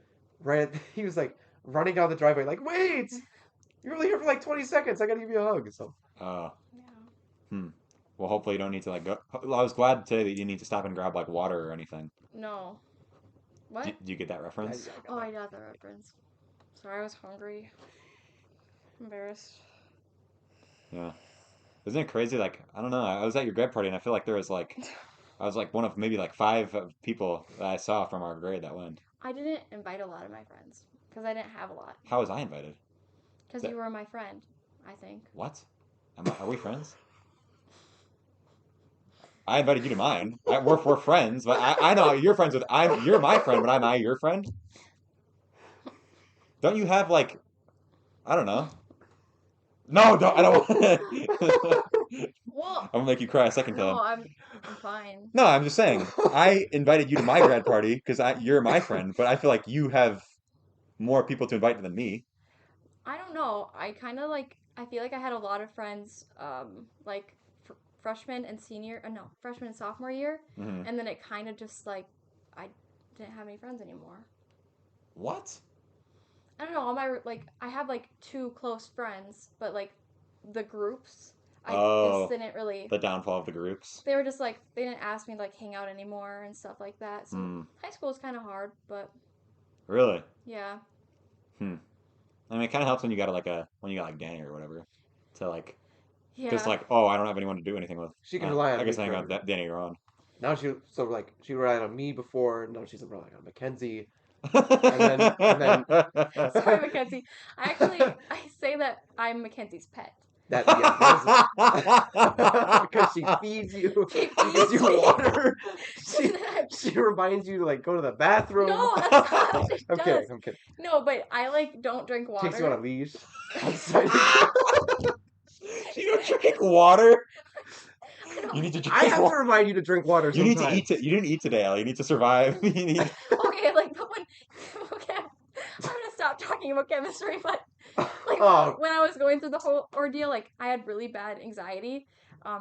he was like running down the driveway, like, wait, you're only here for like 20 seconds. I gotta give you a hug. So. Yeah. Well, hopefully you don't need to like go. I was glad today that you need to stop and grab like water or anything. No. What? Do you get that reference? I got that reference. Sorry, I was hungry. Embarrassed. Yeah. Isn't it crazy? Like, I don't know. I was at your grad party and I feel like there was like, I was like one of maybe like 5 people that I saw from our grade that went. I didn't invite a lot of my friends because I didn't have a lot. How was I invited? Because you were my friend, I think. What? Are we friends? I invited you to mine. We're friends, but I know you're friends with. You're my friend, but am I your friend? Don't you have like, I don't know. No, don't. I don't. Well, I'm gonna make you cry a second time. no, I'm fine. No, I'm just saying. I invited you to my grad party because you're my friend, but I feel like you have more people to invite than me. I don't know. I kind of like. I feel like I had a lot of friends, like freshman and freshman and sophomore year, and then it kind of just like I didn't have any friends anymore. What? I don't know. All my I have like 2 close friends, but like the groups, I just didn't really. The downfall of the groups. They were just like they didn't ask me to like hang out anymore and stuff like that. So high school was kind of hard, but. Really? Yeah. I mean, it kind of helps when you got like Danny or whatever, to like, because Yeah. like, oh, I don't have anyone to do anything with. She can rely on. I guess hang out Danny or on. Now she relied on me before. Now she's relying on Makenzi. and then Sorry, Makenzi. I say that I'm Makenzi's pet. Because she feeds you. She gives you water. She reminds you to like go to the bathroom. No, that's not what she I'm does. kidding. I'm kidding. No, but I like don't drink water. Takes you on a leash. You don't drink water. You need to drink. I have to remind you to drink water. You need to eat. You didn't eat today, Ellie. You need to survive. Okay, like but when okay, I'm gonna stop talking about chemistry, but like when I was going through the whole ordeal, like I had really bad anxiety,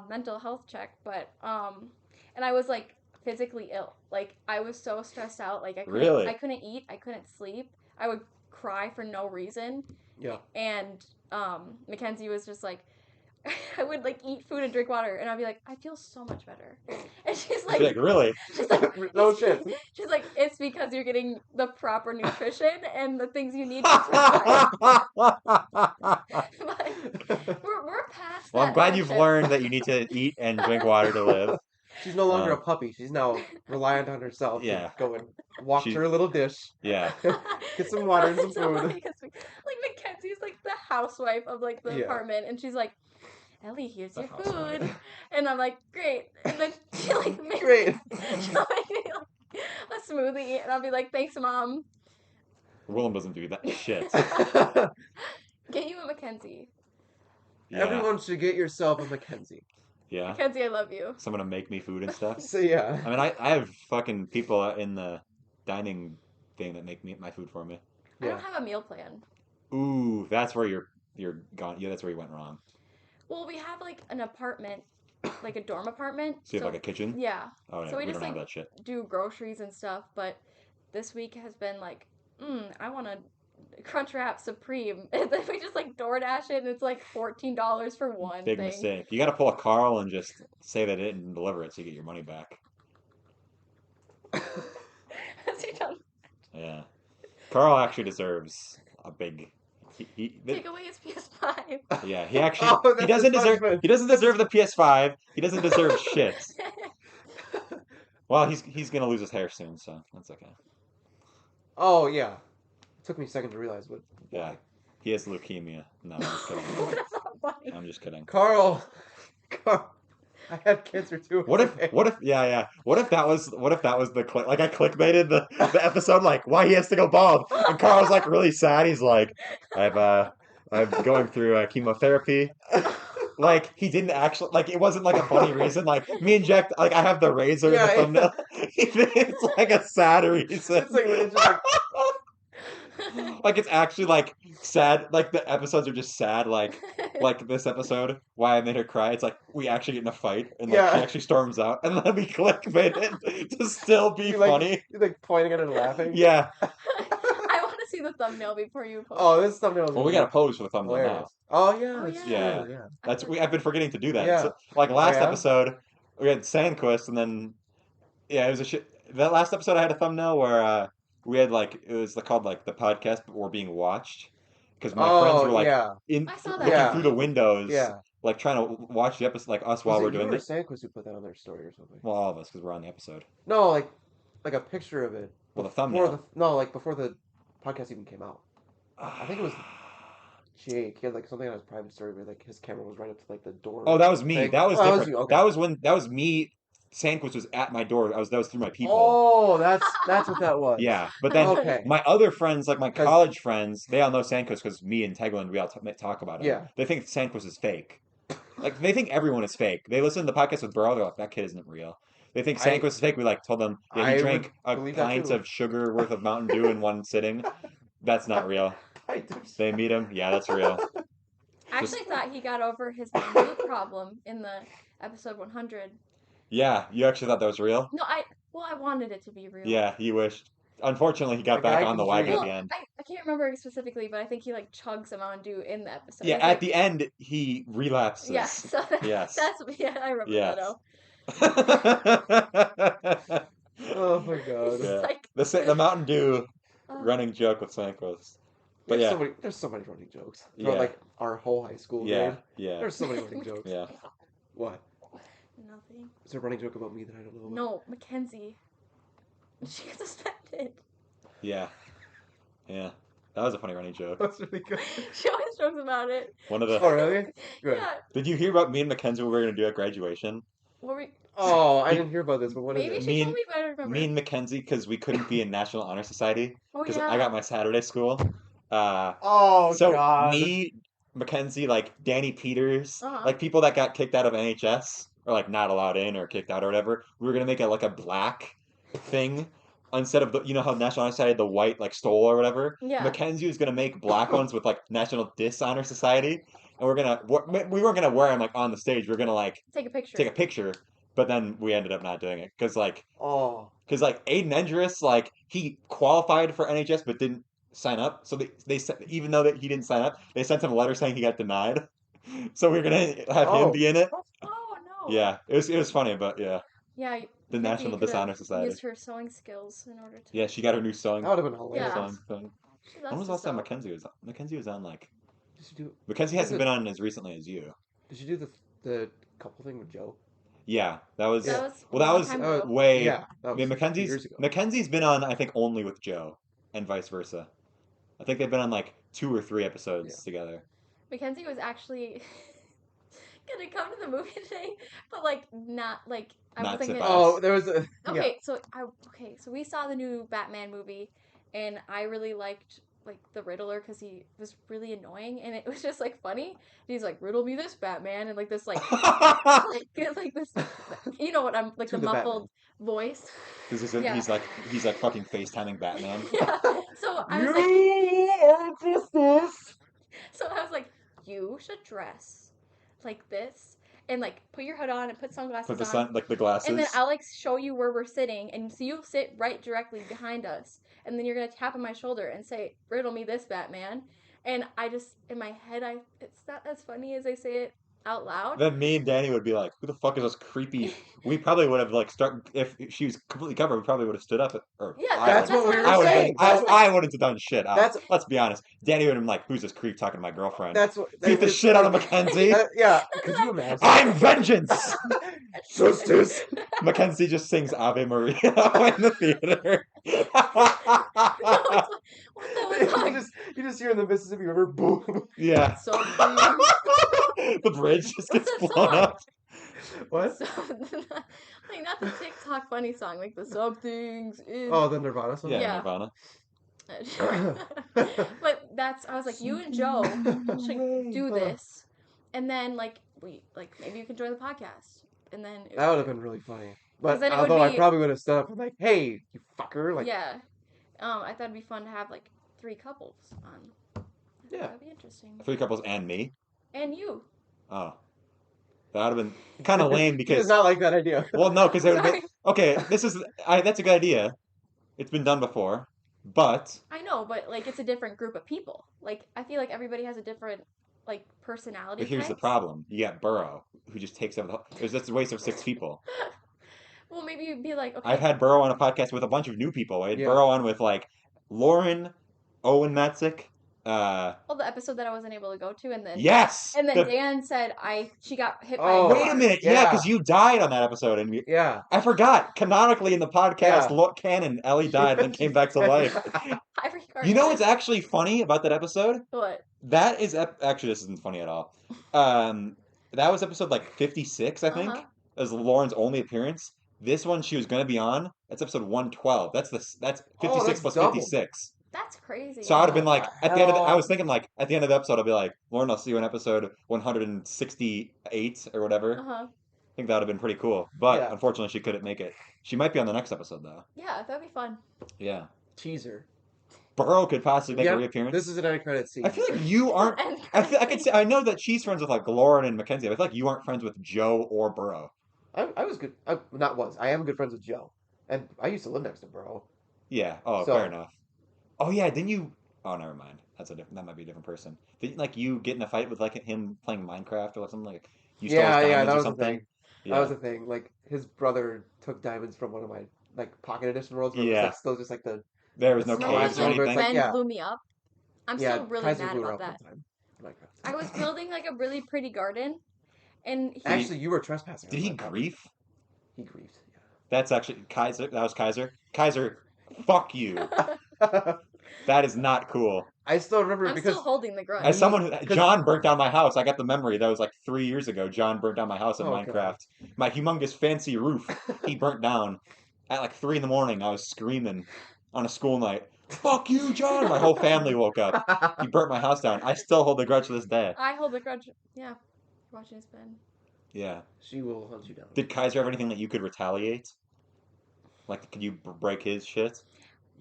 mental health check, but and I was like physically ill. Like I was so stressed out. Like I couldn't eat. I couldn't sleep. I would cry for no reason. Yeah. And Makenzi was just like. I would like eat food and drink water, and I'd be like, I feel so much better. And she's like, really? She's like, no shit. She's like, it's because you're getting the proper nutrition and the things you need to survive. But we're past that. Well, I'm glad you've learned that you need to eat and drink water to live. She's no longer a puppy. She's now reliant on herself. Yeah. To go and walk to her little dish. Yeah. Get some water and some food. Like Mackenzie's like the housewife of like the apartment, and she's like. Ellie, here's your food. And I'm like, great. And then she like makes great. She'll make me like a smoothie, and I'll be like, thanks, Mom. Willem doesn't do that shit. Get you a Makenzi. Yeah. Everyone should get yourself a Makenzi. Yeah. Makenzi, I love you. Someone to make me food and stuff. So yeah. I mean, I have fucking people in the dining thing that make my food for me. I don't have a meal plan. Ooh, that's where you're gone. Yeah, that's where you went wrong. Well, we have like an apartment, like a dorm apartment. So you have like a kitchen? Yeah. Oh, yeah. So we don't just have like that shit. do groceries and stuff, but this week has been like, I want a Crunchwrap Supreme. And then we just like DoorDash it, and it's like $14 for one Big thing. mistake. You got to pull a Carl and just say that it didn't deliver it so you get your money back. Has he done? Yeah. Carl actually deserves a big... Take away his PS5. Yeah, he actually he doesn't deserve the PS5. He doesn't deserve shit. Well, he's gonna lose his hair soon, so that's okay. Oh yeah, it took me a second to realize what. Yeah, he has leukemia. No, I'm just kidding. That's not funny. I'm just kidding. Carl, I had cancer too. What if that was the click? Like I clickbaited the episode, like why he has to go bald, and Carl's like really sad. He's like, I'm going through chemotherapy. Like he didn't actually like it wasn't like a funny reason. Like me and Jack, like I have the razor in the thumbnail. It's like a sad reason. It's like when it's just like it's actually like sad. Like the episodes are just sad. Like this episode, why I made her cry. It's like we actually get in a fight, and like she actually storms out, and then we clickbait it to still be funny. You're like pointing at it and laughing. Yeah. I want to see the thumbnail before you post. Oh, this thumbnail. Well, we gotta pose for the thumbnail now. Oh yeah, I've been forgetting to do that. Yeah. So, like last episode, we had Sandquist, and then it was a shit. That last episode, I had a thumbnail where we had like it was called like the podcast, but we're being watched because my friends were like looking through the windows, like trying to watch the episode, like us while we're doing this. Sandquist who put that on their story or something. Well, all of us because we're on the episode. No, like a picture of it. Well, the thumbnail. Before the podcast even came out. I think it was Jake. He had like something on his private story where like his camera was right up to like the door. Oh, that was me. Thing. That was different. That was me. Sandquist was at my door. That was through my people. Oh, that's what that was. Yeah, but then my other friends, like my college friends, they all know Sandquist because me and Teglin, we all talk about it. Yeah. They think Sandquist is fake. Like, they think everyone is fake. They listen to the podcast with Burow, they're like, that kid isn't real. They think Sandquist is fake. We, like, told them, yeah, he drank a pint of sugar worth of Mountain Dew in one sitting. That's not real. They meet him. Yeah, that's real. I actually thought he got over his Mountain Dew problem in the episode 100. Yeah, you actually thought that was real? No, I wanted it to be real. Yeah, he wished. Unfortunately, he got back on the wagon at the end. I can't remember specifically, but I think he like chugs a Mountain Dew in the episode. Yeah, at the end, he relapses. Yeah, so yes. I remember that now. Oh my god. Yeah. Like... the Mountain Dew running joke with Sandquist. But there's so many running jokes. Throughout, like, our whole high school grade. Yeah. There's so many running jokes. Yeah. What? Nothing. Is there a running joke about me that I don't know about? No, Makenzi. She got suspended. Yeah. Yeah. That was a funny running joke. That's really good. She always jokes about it. One of the... Oh, really? Good. Yeah. Did you hear about me and Makenzi what we were going to do at graduation? What were we... Oh, I didn't hear about this, but what Maybe is it? she told me, but I don't remember. Me and Makenzi, because we couldn't be in National Honor Society. Because yeah. I got my Saturday school. God. Me, Makenzi, like, Danny Peters, like, people that got kicked out of NHS, or, like, not allowed in or kicked out or whatever, we were going to make it, like, a black thing. Instead of you know how National Honor Society had the white like stole or whatever. Yeah. Makenzi was gonna make black ones with like National Dishonor Society, and we weren't gonna wear them like on the stage. We were gonna like take a picture. But then we ended up not doing it because Aiden Endress, like, he qualified for NHS but didn't sign up. So they even though that he didn't sign up, they sent him a letter saying he got denied. So we were gonna have him be in it. Oh no. Yeah, it was funny, but yeah. Yeah. The National Dishonor Society. Used her sewing skills in order to. Yeah, she got her new sewing. That would have been hilarious. Yeah. When was the last time Makenzi was on? Makenzi was on like. Did you do? Makenzi hasn't been on as recently as you. Did you do the couple thing with Joe? Yeah, that was. That was way. Yeah, that was Makenzi's been on, I think, only with Joe, and vice versa. I think they've been on like 2 or 3 episodes together. Makenzi was actually gonna come to the movie today, but like not like I was thinking. Oh, there was a. Okay, so we saw the new Batman movie, and I really liked like the Riddler because he was really annoying, and it was just like funny. And he's like, "Riddle me this, Batman," and like this like like this, you know what I'm like the muffled voice. He's like fucking FaceTiming Batman. Yeah. So I was So I was like, you should dress like this and like put your hood on and put sunglasses on. Like the glasses. And then I'll like show you where we're sitting, and so you'll sit right directly behind us, and then you're gonna tap on my shoulder and say, "Riddle me this, Batman." And I just in my head, it's not as funny as I say it out loud. Then me and Danny would be like, "Who the fuck is this creepy?" We probably would have like if she was completely covered. We probably would have stood up. That's what we were saying. I wouldn't have done shit. Let's be honest. Danny would have been like, "Who's this creep talking to my girlfriend?" Beat the shit out of Makenzi. Yeah, could you imagine? I'm vengeance, sisters. Makenzi just sings Ave Maria in the theater. You just hear in the Mississippi River, boom. Yeah. So the bridge just gets blown up. What? Like not the TikTok funny song, like the somethings is. Oh, the Nirvana song. Yeah. Nirvana. But I was like, you and Joe should do this, and then like maybe you can join the podcast, and then that would have been really funny. But although I probably would have stood up and like, hey, you fucker, like. Yeah. I thought it'd be fun to have like 3 couples on. Yeah. That'd be interesting. 3 couples and me. And you. Oh. That would have been kind of lame because... It's not like that idea. Well, no, because it would have been... Okay, that's a good idea. It's been done before, but... I know, but, like, it's a different group of people. Like, I feel like everybody has a different, like, personality. But here's the problem. You got Burow, who just takes over the whole... That's a waste of 6 people. Well, maybe you'd be like, okay... I've had Burow on a podcast with a bunch of new people. I had Burow on with, like, Lauren, Owen Matzik, the episode that I wasn't able to go to, and then yes, and then Dan said she got hit by. Oh, wait a minute, yeah, because you died on that episode, and I forgot. Canonically in the podcast, canon, Ellie died and came back to life. I forgot. You know what's actually funny about that episode? What? That is actually this isn't funny at all. That was episode like 56, I think. It was Lauren's only appearance. This one she was going to be on. That's episode 112. That's 56 plus double. 56. That's crazy. So I'd have been like, I was thinking like, at the end of the episode, I'll be like, Lauren, I'll see you in episode 168 or whatever. Uh-huh. I think that would have been pretty cool. But unfortunately, she couldn't make it. She might be on the next episode, though. Yeah, that'd be fun. Yeah. Teaser. Burow could possibly make a reappearance. This is an end credit scene. I feel like you aren't. I could say I know that she's friends with like Lauren and Makenzi. But I feel like you aren't friends with Joe or Burow. I was good. I am good friends with Joe, and I used to live next to Burow. Yeah. Oh, fair enough. Oh yeah. Didn't you? Oh, never mind. That might be a different person. Didn't like you get in a fight with like him playing Minecraft or something like? You stole his diamonds that or was something. The thing. Yeah. That was the thing. Like his brother took diamonds from one of my like pocket edition worlds. Where it was like, still just like the. There was no cage or anything. Friend blew me up. I'm still really mad about that. I was building like a really pretty garden, and actually you were trespassing. Did he grief? He griefed. Yeah. That's actually Kaiser. That was Kaiser. Kaiser, fuck you. That is not cool. I still remember I'm because still holding the grudge. As someone, John burnt down my house. I got the memory. That was like 3 years ago. John burnt down my house in Minecraft. God. My humongous fancy roof. He burnt down at like 3 a.m. I was screaming on a school night. Fuck you, John! My whole family woke up. He burnt my house down. I still hold the grudge to this day. I hold the grudge. Yeah, watching his bed. Yeah. She will hunt you down. Did Kaiser have anything that you could retaliate? Like, could you break his shit?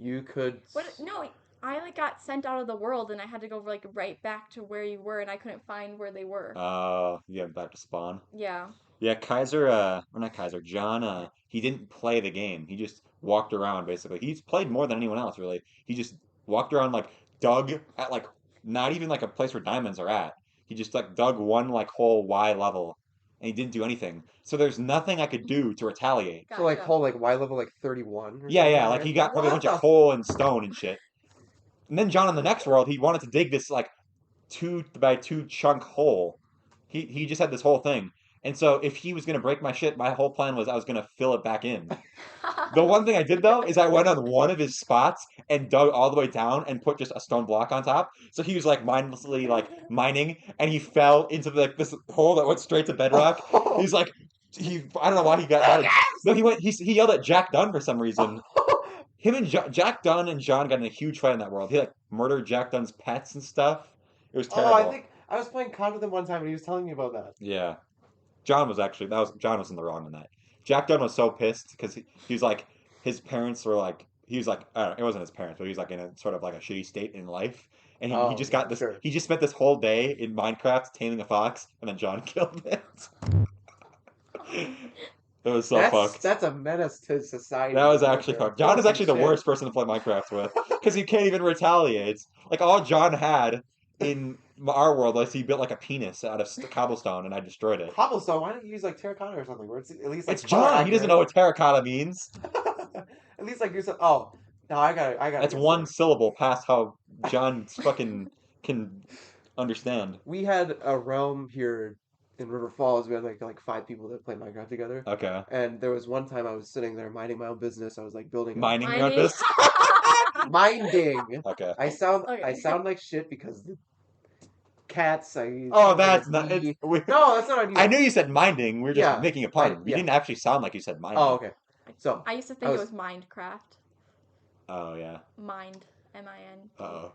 You could. What? No, I like got sent out of the world, and I had to go like right back to where you were, and I couldn't find where they were. Oh, yeah, back to spawn. Yeah. Yeah, Kaiser. Or not Kaiser. John. He didn't play the game. He just walked around basically. He's played more than anyone else really. He just walked around like dug at like not even like a place where diamonds are at. He just like dug one like whole Y level, and he didn't do anything. So there's nothing I could do to retaliate. Gotcha. So like whole like Y level like 31. Yeah. Like he got probably a bunch of coal and stone and shit. And then John in the next world, he wanted to dig this like 2 by 2 chunk hole. He just had this whole thing. And so if he was going to break my shit, my whole plan was I was going to fill it back in. The one thing I did, though, is I went on one of his spots and dug all the way down and put just a stone block on top. So he was, like, mindlessly, like, mining, and he fell into, like, this hole that went straight to bedrock. He's like, I don't know why he got out of... No, he yelled at Jack Dunn for some reason. Him and Jack Dunn and John got in a huge fight in that world. He, like, murdered Jack Dunn's pets and stuff. It was terrible. Oh, I think I was playing COD with him one time, and he was telling me about that. Yeah. John was in the wrong on that. Jack Dunn was so pissed because he was like, his parents were like, he was like, I don't know, it wasn't his parents, but he was like in a sort of like a shitty state in life. And he just got this, he just spent this whole day in Minecraft taming a fox, and then John killed it. It was so fucked. That's a menace to society. That was actually fucked. John is actually the worst person to play Minecraft with because he can't even retaliate. Like all John had in our world, like he built like a penis out of cobblestone, and I destroyed it. Cobblestone? Why don't you use like terracotta or something? Where it's at least like it's John. He doesn't know what terracotta means. At least like do some. Oh, no, I got. That's one syllable past how John fucking can understand. We had a realm here in River Falls. We had like 5 people that played Minecraft together. Okay. And there was one time I was sitting there minding my own business. I was like building. Minding your own business. Minding. Okay. I sound like shit because the cats. That's not. No, that's not what I mean. I knew you said minding. We were just making a pun. Right, you didn't actually sound like you said minding. Oh, okay. So I used to think it was Minecraft. Oh yeah. Mind. M-I-N. Uh-oh.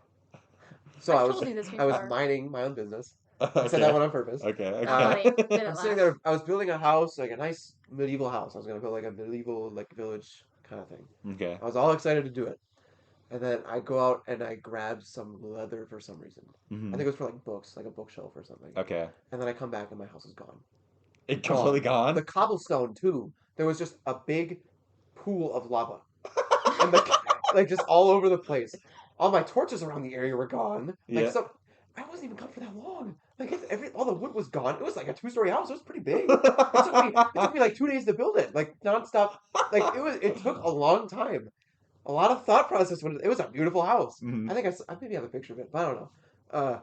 So I was minding my own business. I said that one on purpose. Okay. I'm sitting there. I was building a house, like a nice medieval house. I was gonna build like a medieval like village kind of thing. Okay. I was all excited to do it, and then I go out and I grab some leather for some reason. Mm-hmm. I think it was for like books, like a bookshelf or something. Okay. And then I come back and my house is gone. It's completely gone. The cobblestone too. There was just a big pool of lava, and like just all over the place. All my torches around the area were gone. So I wasn't even gone for that long. Like all the wood was gone. It was like a 2-story house. It was pretty big. It took me like 2 days to build it, like nonstop. Like it took a long time, a lot of thought process. It was a beautiful house. Mm-hmm. I think I maybe have a picture of it, but I don't know.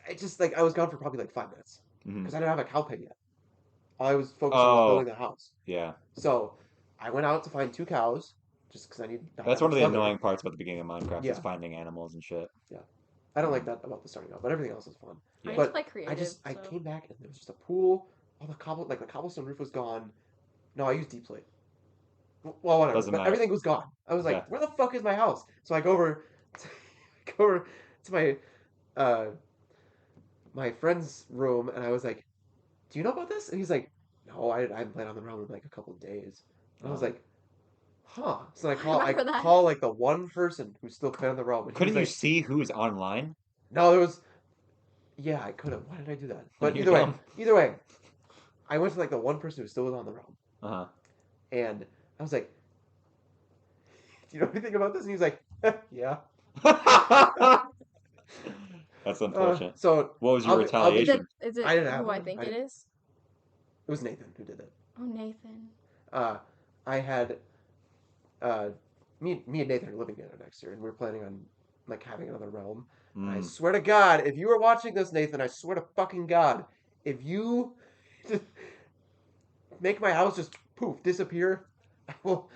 I just like I was gone for probably like 5 minutes because I didn't have a cow pen yet. I was focused on building the house. Yeah. So I went out to find 2 cows just because I need. That's one of the annoying parts about the beginning of Minecraft is finding animals and shit. Yeah. I don't like that about the starting out, but everything else is fun. Yeah. But I came back and there was just a pool. All the cobblestone roof was gone. No, I used deep slate. Well, whatever. Doesn't But matter. everything was gone. I was like, where the fuck is my house? So I go over to my uh my friend's room, and I was like, do you know about this? And he's like, no, I haven't played on the realm in like a couple of days. And I was like, huh. So I call like the one person who's still playing on the realm. And Couldn't you like, see who's online? No, there was. Yeah, I could have. Why did I do that? But You're dumb. either way, I went to like the one person who still was on the realm, Uh-huh. and I was like, "Do you know anything about this?" And he's like, "Yeah." That's unfortunate. So what was your retaliation? Is it I didn't have who I think it is? It was Nathan who did it. Oh, Nathan. I had me and Nathan are living together next year, and we're planning on like having another realm. I swear to God, if you are watching this, Nathan, I swear to fucking God, if you make my house just poof disappear, I will.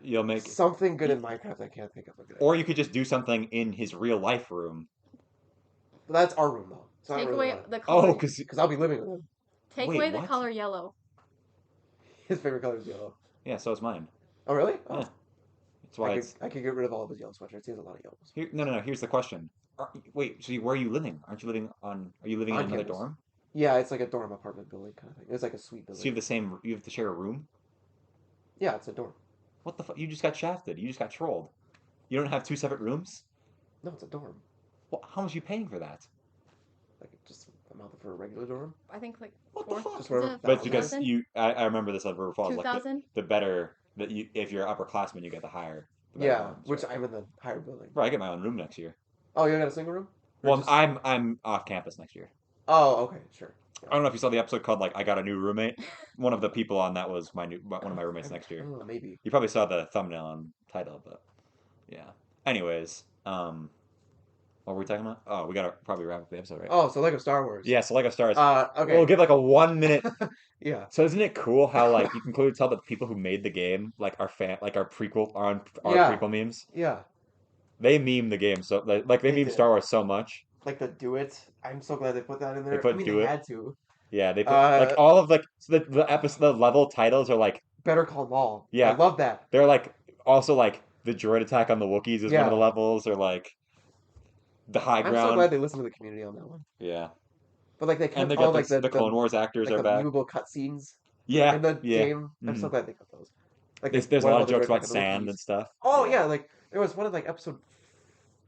You'll make something good in Minecraft. I can't think of a good. Or you could just do something in his real life room. But that's our room though. So Take away the color. color. Because I'll be living with him. Take away the color yellow. His favorite color is yellow. Yeah, so is mine. Oh really? Oh. Yeah. That's why I could get rid of all of his yellow sweatshirts. He has a lot of yellows. No. Here's the question. Wait, so where are you living? Are you living in another dorm? Yeah, it's like a dorm apartment building kind of thing. It's like a suite building. So you have to share a room? Yeah, it's a dorm. What the fuck? You just got shafted. You just got trolled. You don't have 2 separate rooms? No, it's a dorm. Well, how much are you paying for that? Like just amount for a regular dorm? I think like what the fuck? Just whatever. But it's because I remember this at River Falls. 2,000? Like the better that you, if you're upperclassman, you get the higher. Dorms, which I'm in the higher building. Right, I get my own room next year. Oh, you got a single room? Well, I'm off campus next year. Oh, okay, sure. Yeah. I don't know if you saw the episode called like I Got a New Roommate. One of the people on that was one of my roommates next year. Maybe. You probably saw the thumbnail and title, but yeah. Anyways, what were we talking about? Oh, we gotta probably wrap up the episode, right? Oh, so Lego Star Wars. Yeah, so Lego Star Wars. Okay. We'll give like a 1 minute. Yeah. So isn't it cool how like you can clearly tell that the people who made the game like our prequel memes? Yeah. They meme the game so like they meme Star Wars so much. Like the Do It. I'm so glad they put that in there. They had to. Yeah, they put like all of like so the level titles are like Better Call Saul. Yeah, I love that. They're like also like the droid attack on the Wookiees is one of the levels, or like the high ground. I'm so glad they listened to the community on that one. Yeah. But like they kept all like the Clone Wars actors are back. Movable cutscenes. Yeah. In the game. I'm so glad they got those. Like there's a lot of jokes about sand and stuff. Oh yeah, like there was one of like episode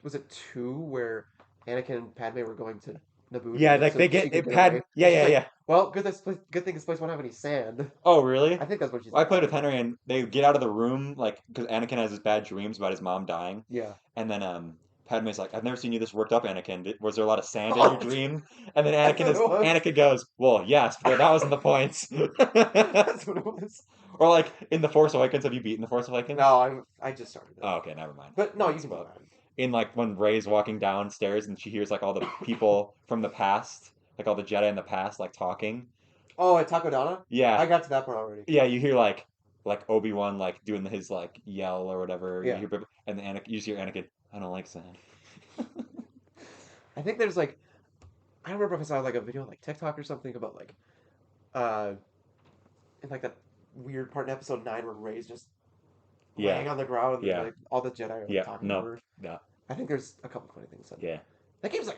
was it 2 where Anakin and Padme were going to Naboo. Yeah, like they get it pad. Yeah. Well, good thing this place won't have any sand. Oh, really? I think that's what she said. I played with Henry, and they get out of the room, like, because Anakin has his bad dreams about his mom dying. Yeah. And then Padme's like, I've never seen you this worked up, Anakin. Was there a lot of sand in your dream? And then Anakin goes, well, yes, but that wasn't the point. That's what it was. Or like, in The Force Awakens, have you beaten The Force Awakens? No, I just started it. Oh, okay, never mind. But no, you can do that. In like when Rey's walking downstairs and she hears like all the people from the past, like all the Jedi in the past, like talking. Oh, at Takodana? Yeah. I got to that part already. Yeah, you hear like Obi-Wan like doing his like yell or whatever. Yeah. You just hear Anakin, I don't like sand. I think there's like, I don't remember if I saw like a video on like TikTok or something about like, in like that weird part in episode 9 where Rey's just laying on the ground and like all the Jedi are like, talking over. Yeah. I think there's a couple funny things. Yeah. That game's like,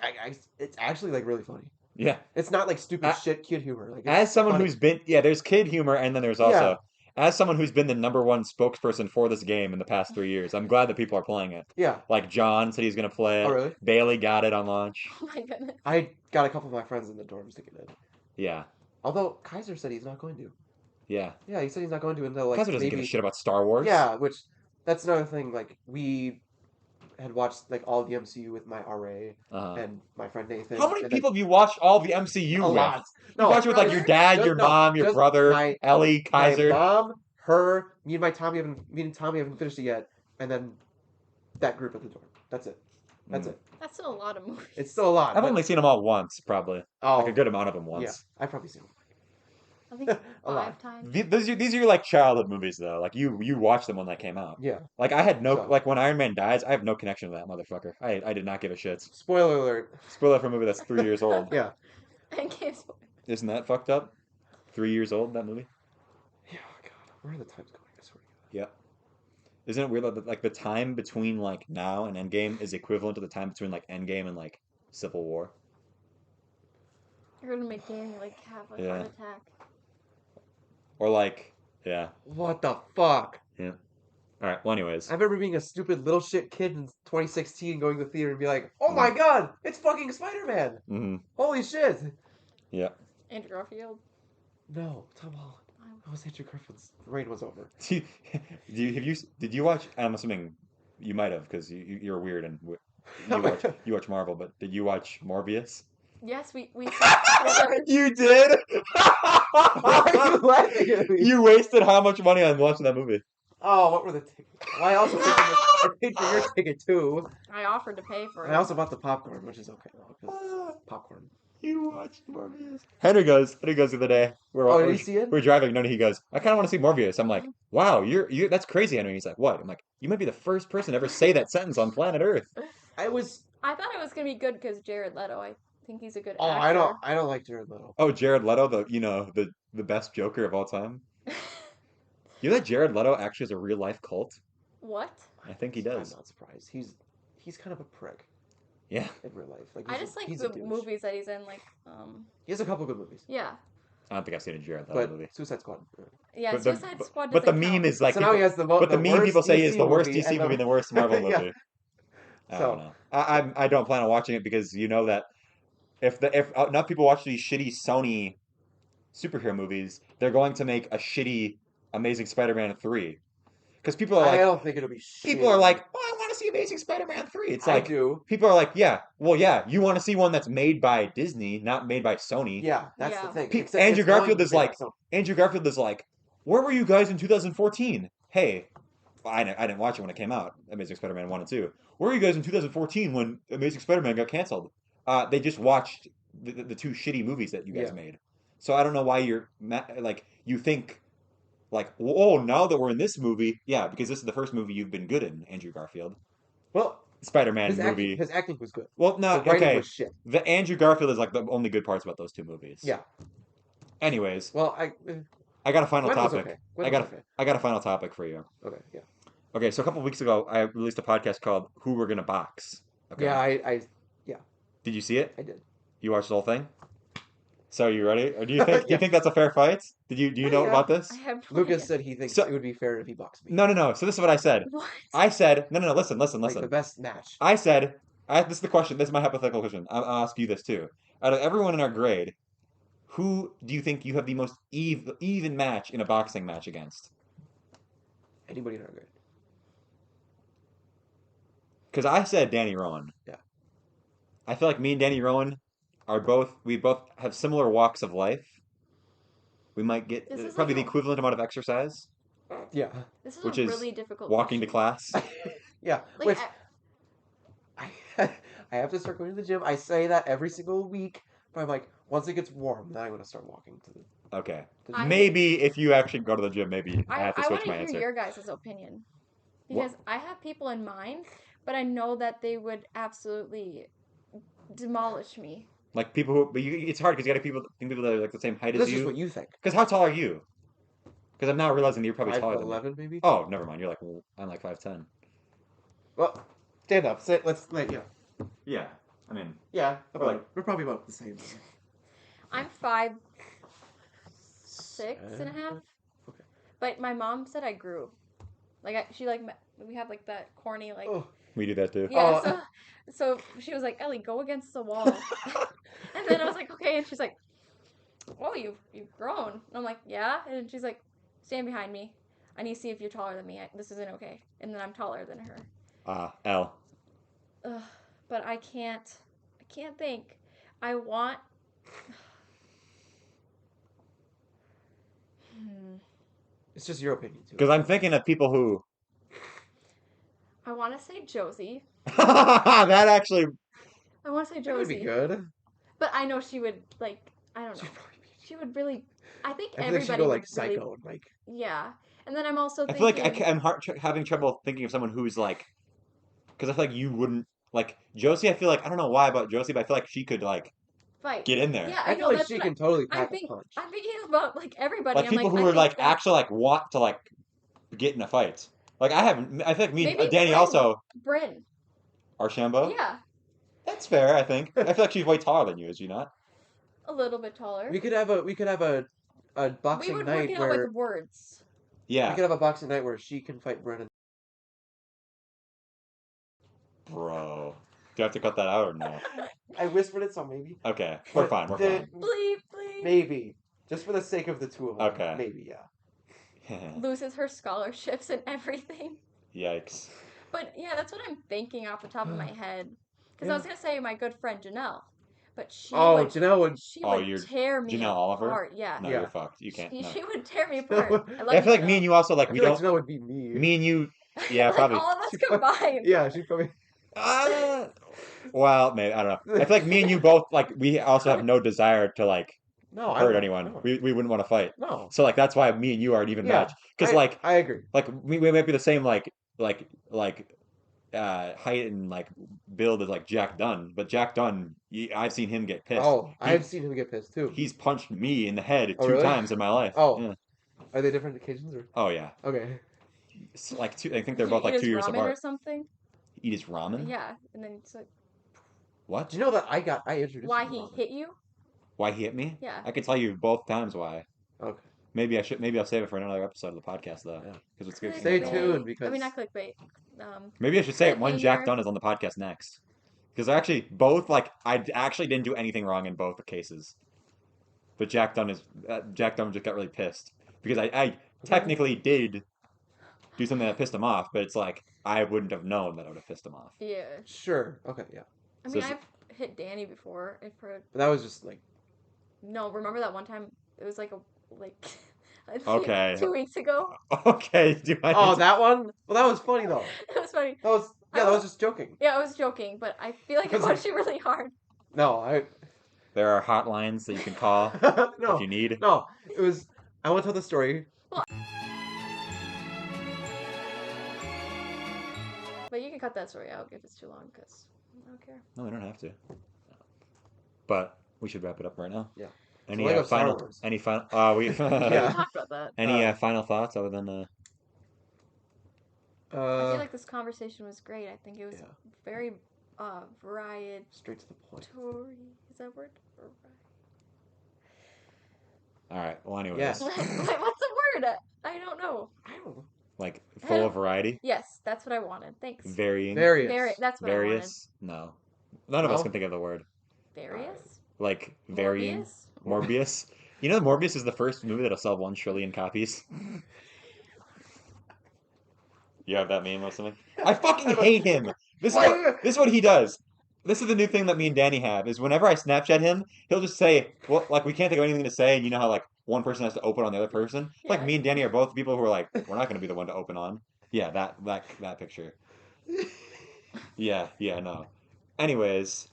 it's actually like really funny. Yeah. It's not like stupid shit kid humor. Like as someone who's been, there's kid humor, and then there's also, as someone who's been the #1 spokesperson for this game in the past 3 years, I'm glad that people are playing it. Yeah. Like John said he's going to play it. Oh, really? Bailey got it on launch. Oh my goodness. I got a couple of my friends in the dorms to get it. Yeah. Although Kaiser said he's not going to. Yeah. Yeah, he said he's not going to until like Kaiser doesn't give a shit about Star Wars. Yeah, which that's another thing. Like we had watched like all the MCU with my RA and my friend Nathan. How many people have you watched all the MCU with? A lot. No, you watched with like your dad, your mom, your brother, Ellie, Kaiser. My mom, her, me and Tommy haven't finished it yet, and then that group at the dorm. That's it. That's it. That's still a lot of movies. It's still a lot. I've only seen them all once, probably. Oh, like a good amount of them once. Yeah, I've probably seen them. I think 5 times. These are like childhood movies though. Like you watched them when that came out. Yeah. Like I had like when Iron Man dies, I have no connection to that motherfucker. I did not give a shit. Spoiler alert. Spoiler for a movie that's 3 years old. Yeah. I can't spoil. Isn't that fucked up? 3 years old, that movie? Yeah, God Where are the times going? I swear to God. Yep. Isn't it weird that like the time between like now and Endgame is equivalent to the time between like Endgame and like Civil War? You're gonna make Danny like have a heart attack. Or like, yeah. What the fuck? Yeah. All right. Well, anyways. I remember being a stupid little shit kid in 2016 going to the theater and be like, oh my God, it's fucking Spider-Man. Mm-hmm. Holy shit. Yeah. Andrew Garfield. No, Tom Holland. I was Andrew Garfield's reign was over. Did you watch? I'm assuming you might have because you're weird and you watch Marvel. But did you watch Morbius? Yes, we You did? Why are you laughing at me? You wasted how much money on watching that movie? Oh, what were the tickets? Well, I also paid for your ticket too. I offered to pay for it. And I also bought the popcorn, which is okay because popcorn. You watched Morbius. Henry goes the other day. Did you see it? We're driving. No, he goes, I kind of want to see Morbius. I'm like, wow, you that's crazy, Henry. He's like, what? I'm like, you might be the first person to ever say that sentence on planet Earth. I thought it was gonna be good because Jared Leto. I think he's a good actor. I don't like Jared Leto. Oh, Jared Leto, the best Joker of all time. You know that Jared Leto actually has a real life cult? What? I think he does. I'm not surprised. He's kind of a prick. Yeah. In real life. Like, I just like the movies that he's in, like He has a couple good movies. Yeah. I don't think I've seen a Jared Leto movie. Suicide Squad. Yeah, Suicide Squad. But the meme is like. So now he has the meme people say is the worst DC movie and the worst Marvel movie. Yeah. I don't know. I don't plan on watching it because you know that if enough people watch these shitty Sony superhero movies, they're going to make a shitty Amazing Spider-Man 3. Because people are like, I don't think it'll be shit. People are like, oh, I want to see Amazing Spider-Man 3. It's like, I do. People are like, yeah, you want to see one that's made by Disney, not made by Sony. Yeah, that's the thing. Andrew Garfield is like, where were you guys in 2014? Hey, I didn't watch it when it came out, Amazing Spider-Man 1 and 2. Where were you guys in 2014 when Amazing Spider-Man got canceled? They just watched the two shitty movies that you guys made. So I don't know why you think, like, oh, now that we're in this movie, because this is the first movie you've been good in, Andrew Garfield. Well, Spider-Man movie. His acting was good. Well, no, the okay. Was shit. The Andrew Garfield is like the only good parts about those two movies. Yeah. Anyways. Well, I got a final topic. Okay. I got a final topic for you. Okay, yeah. Okay, so a couple of weeks ago, I released a podcast called "Who We're Gonna Box." Okay. Yeah, Did you see it? I did. You watched the whole thing? So are you ready? Or do you think do you think that's a fair fight? Do you know about this? Lucas said he thinks it would be fair if he boxed me. No. So this is what I said. What? I said no. Listen. Like the best match. I said this is the question. This is my hypothetical question. I'll ask you this too. Out of everyone in our grade, who do you think you have the most even match in a boxing match against? Anybody in our grade. Because I said Danny Rowan. Yeah. I feel like me and Danny Rowan we both have similar walks of life. We might get probably the equivalent amount of exercise. Yeah. This is which a is really difficult walking to class. Yeah. Like, I have to start going to the gym. I say that every single week, but I'm like, once it gets warm, then I'm going to start walking to the... Okay. Maybe if you actually go to the gym, maybe I have to switch my answer. I want to hear your guys' opinion. Because I have people in mind, but I know that they would absolutely demolish me. Like people who... But it's hard because you got people that are like the same height as you. This is what you think. Because how tall are you? Because I'm now realizing that you're probably taller than me. 5'11", maybe? Oh, never mind. You're like... I'm like 5'10". Well, stand up. Yeah. Yeah. I mean... Yeah. We're probably about the same. I'm 5'6" and a half. Okay. But my mom said I grew. We have like that corny like... Oh. We do that too. Yeah, so she was like, Ellie, go against the wall. And then I was like, okay. And she's like, oh, you've grown. And I'm like, yeah. And she's like, stand behind me. I need to see if you're taller than me. This isn't okay. And then I'm taller than her. L. But I can't think. I want... It's just your opinion, too. Because I'm thinking of people who... I want to say Josie. That actually... I want to say Josie. That would be good. But I know she would, like... I don't know. She would really... I think everybody she'd go, would like, psycho. Really, like... Yeah. And then I'm also thinking... I feel like I'm having trouble thinking of someone who's, like... Because I feel like you wouldn't... Like, Josie, I feel like... I don't know why about Josie, but I feel like she could, like... fight. Get in there. Yeah, I feel like she can totally pack a punch. I'm thinking about like everybody. Like people who are like actually like want to like get in a fight. Like I feel like me and Danny also. Bryn. Archambault? Yeah. That's fair, I think. I feel like she's way taller than you, is she not? A little bit taller. We could have a boxing night where work it out with words. Yeah. We could have a boxing night where she can fight Brennan. Bro. Do I have to cut that out or no? I whispered it, so maybe. Okay. We're fine. Bleep. Maybe. Just for the sake of the two of them. Okay. Maybe, yeah. Loses her scholarships and everything. Yikes. But yeah, that's what I'm thinking off the top of my head. Because I was gonna say my good friend Janelle, but Janelle would tear me Janelle Oliver? apart. Yeah. No, you're fucked. You can't. She would tear me apart. I feel like me and you also like we don't. Janelle would be me. Me and you. Yeah, probably. All of us combined. Yeah, she'd probably. Well, maybe I don't know. I feel like me and you both like we also have no desire to like hurt anyone. No. We wouldn't want to fight. No. So like that's why me and you are an even match. Because like I agree. Like we might be the same height and like build as like Jack Dunn, but Jack Dunn, I've seen him get pissed. I've seen him get pissed too. He's punched me in the head two times in my life. Yeah. Are they different occasions or? Oh yeah. Okay. It's like I think they're both like 2 years apart. Or something. Eat his ramen. Yeah, and then it's like. What? Do you know that I introduced? Why he hit you? Why he hit me? Yeah. I can tell you both times why. Okay. Maybe I'll save it for another episode of the podcast though. Yeah. Because it's good. Stay tuned because. I mean, not clickbait. Maybe I should say it when Jack Dunn is on the podcast next. Because actually, both I actually didn't do anything wrong in both the cases. But Jack Dunn just got really pissed because I technically did do something that pissed him off, but it's like I wouldn't have known that I would have pissed him off. Yeah. Sure. Okay. Yeah. I mean, I've hit Danny before. But that was just like. No, remember that one time? It was like okay. 2 weeks ago. Okay. That one? Well, that was funny though. It was funny. That was just joking. Yeah, I was joking, but I feel like I punched you really hard. No, There are hotlines that you can call if you need. No, it was. I want to tell the story. Well, but you can cut that story out if it's too long, because I don't care. No, we don't have to. But we should wrap it up right now. Yeah. Any final? We talked about that. Any final thoughts other than I feel like this conversation was great. I think it was very varied. Straight to the point. Is that a word? All right. Well, anyways. Yes. What's the word? I don't know. Like full of variety. Yes, that's what I wanted. Thanks. Varying. Various. That's what various. I wanted. No. None of us can think of the word. Various. Like varying. Morbius. You know, Morbius is the first movie that'll sell 1 trillion copies. You have that meme or something? I fucking hate him. This is what he does. This is the new thing that me and Danny have, is whenever I Snapchat him, he'll just say, well, like, we can't think of anything to say, and you know how, like, one person has to open on the other person? Yeah. Like, me and Danny are both people who are like, we're not going to be the one to open on. Yeah, that picture. Yeah, no. Anyways.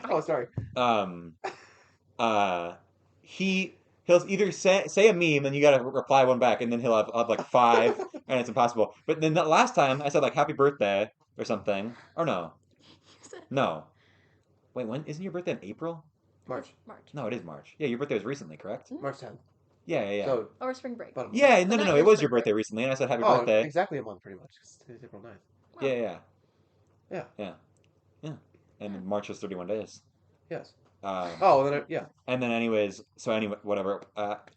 Oh, sorry. He'll either say a meme and you gotta reply one back, and then he'll have like 5, and it's impossible. But then the last time I said like happy birthday or something, or no. Wait, when isn't your birthday in April? March. No, it is March. Yeah, your birthday was recently, correct? March 10th. Yeah. So, or spring break. Yeah, no. It was your birthday recently, and I said happy birthday. Exactly a month, pretty much. Today's April 9th. Wow. Yeah. And March was 31 days. Yes. And then whatever.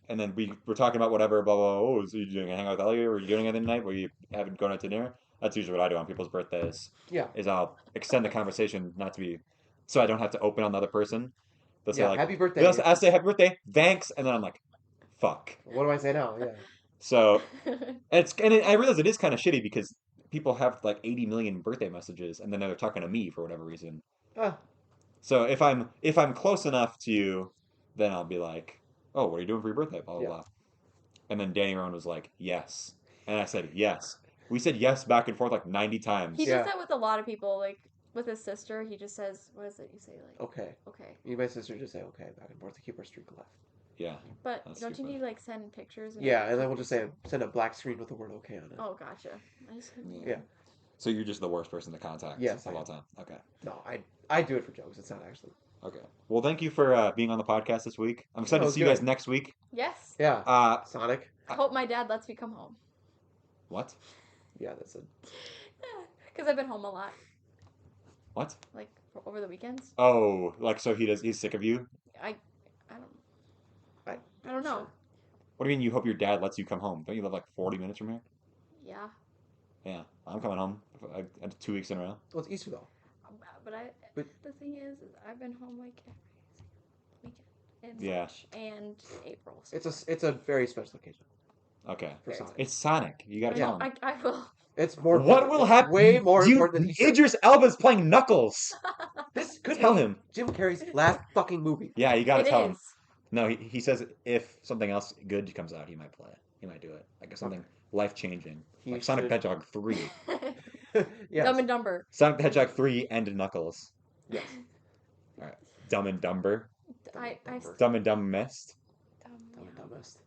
And then we were talking about whatever, blah, blah, blah. Oh, so you doing a hangout with Ellie? Or are you doing anything tonight? Were you going out to dinner? That's usually what I do on people's birthdays. Yeah. Is I'll extend the conversation not to be, so I don't have to open on the other person. They'll say like, happy birthday. I'll say happy birthday, thanks, and then I'm like, fuck. What do I say now? Yeah. So, I realize it is kind of shitty because people have like 80 million birthday messages, and then they're talking to me for whatever reason. So if I'm close enough to you, then I'll be like, oh, what are you doing for your birthday? Blah, blah, blah. And then Danny Rowan was like, yes. And I said, yes. We said yes back and forth like 90 times. He does that with a lot of people. Like, with his sister, he just says, what is it you say? Like, okay. Me and my sister just say okay back and forth to keep our streak alive. Yeah. But don't you need, like, send pictures? And then we'll just send a black screen with the word okay on it. Oh, gotcha. Yeah. So you're just the worst person to contact of all time. Okay. No, I do it for jokes. It's not actually. Okay. Well, thank you for being on the podcast this week. I'm excited to see you guys next week. Yes. Yeah. Sonic. I hope my dad lets me come home. What? Yeah, that's it. Because I've been home a lot. What? Like over the weekends. Oh, like so he's sick of you? I don't know. Sure. What do you mean you hope your dad lets you come home? Don't you live like 40 minutes from here? Yeah. Yeah, I'm coming home 2 weeks in a row. Well, it's Easter though. But the thing is I've been home like every weekend in March and April. So. It's a very special occasion. Okay. For Sonic. It's Sonic. You gotta tell him. I will. It's more. What will happen? Way more important than Easter. Idris Elba's playing Knuckles. This could tell him. Jim Carrey's last fucking movie. Yeah, you gotta tell him. Is. No, he says if something else good comes out, he might play it. He might do it. Like something life-changing. Like Sonic the Hedgehog 3. Yes. Dumb and Dumber. Sonic the Hedgehog 3 and Knuckles. Yes. All right. Dumb and Dumber. Dumb and Dumbest. Dumb and Dumbest.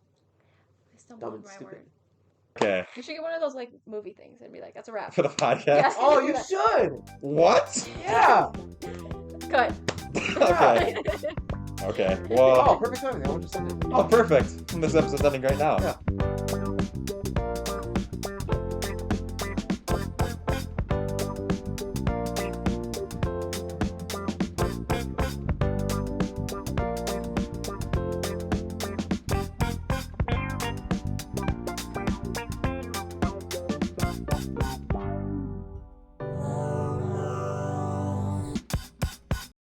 I stumbled on my word. Okay. You should get one of those like movie things and be like, that's a wrap. For the podcast? Yeah. Oh, you should! What? Yeah! Cut. Okay. Okay. Well. Oh, perfect timing. I want to send it. Oh, perfect. This episode's ending right now. Yeah.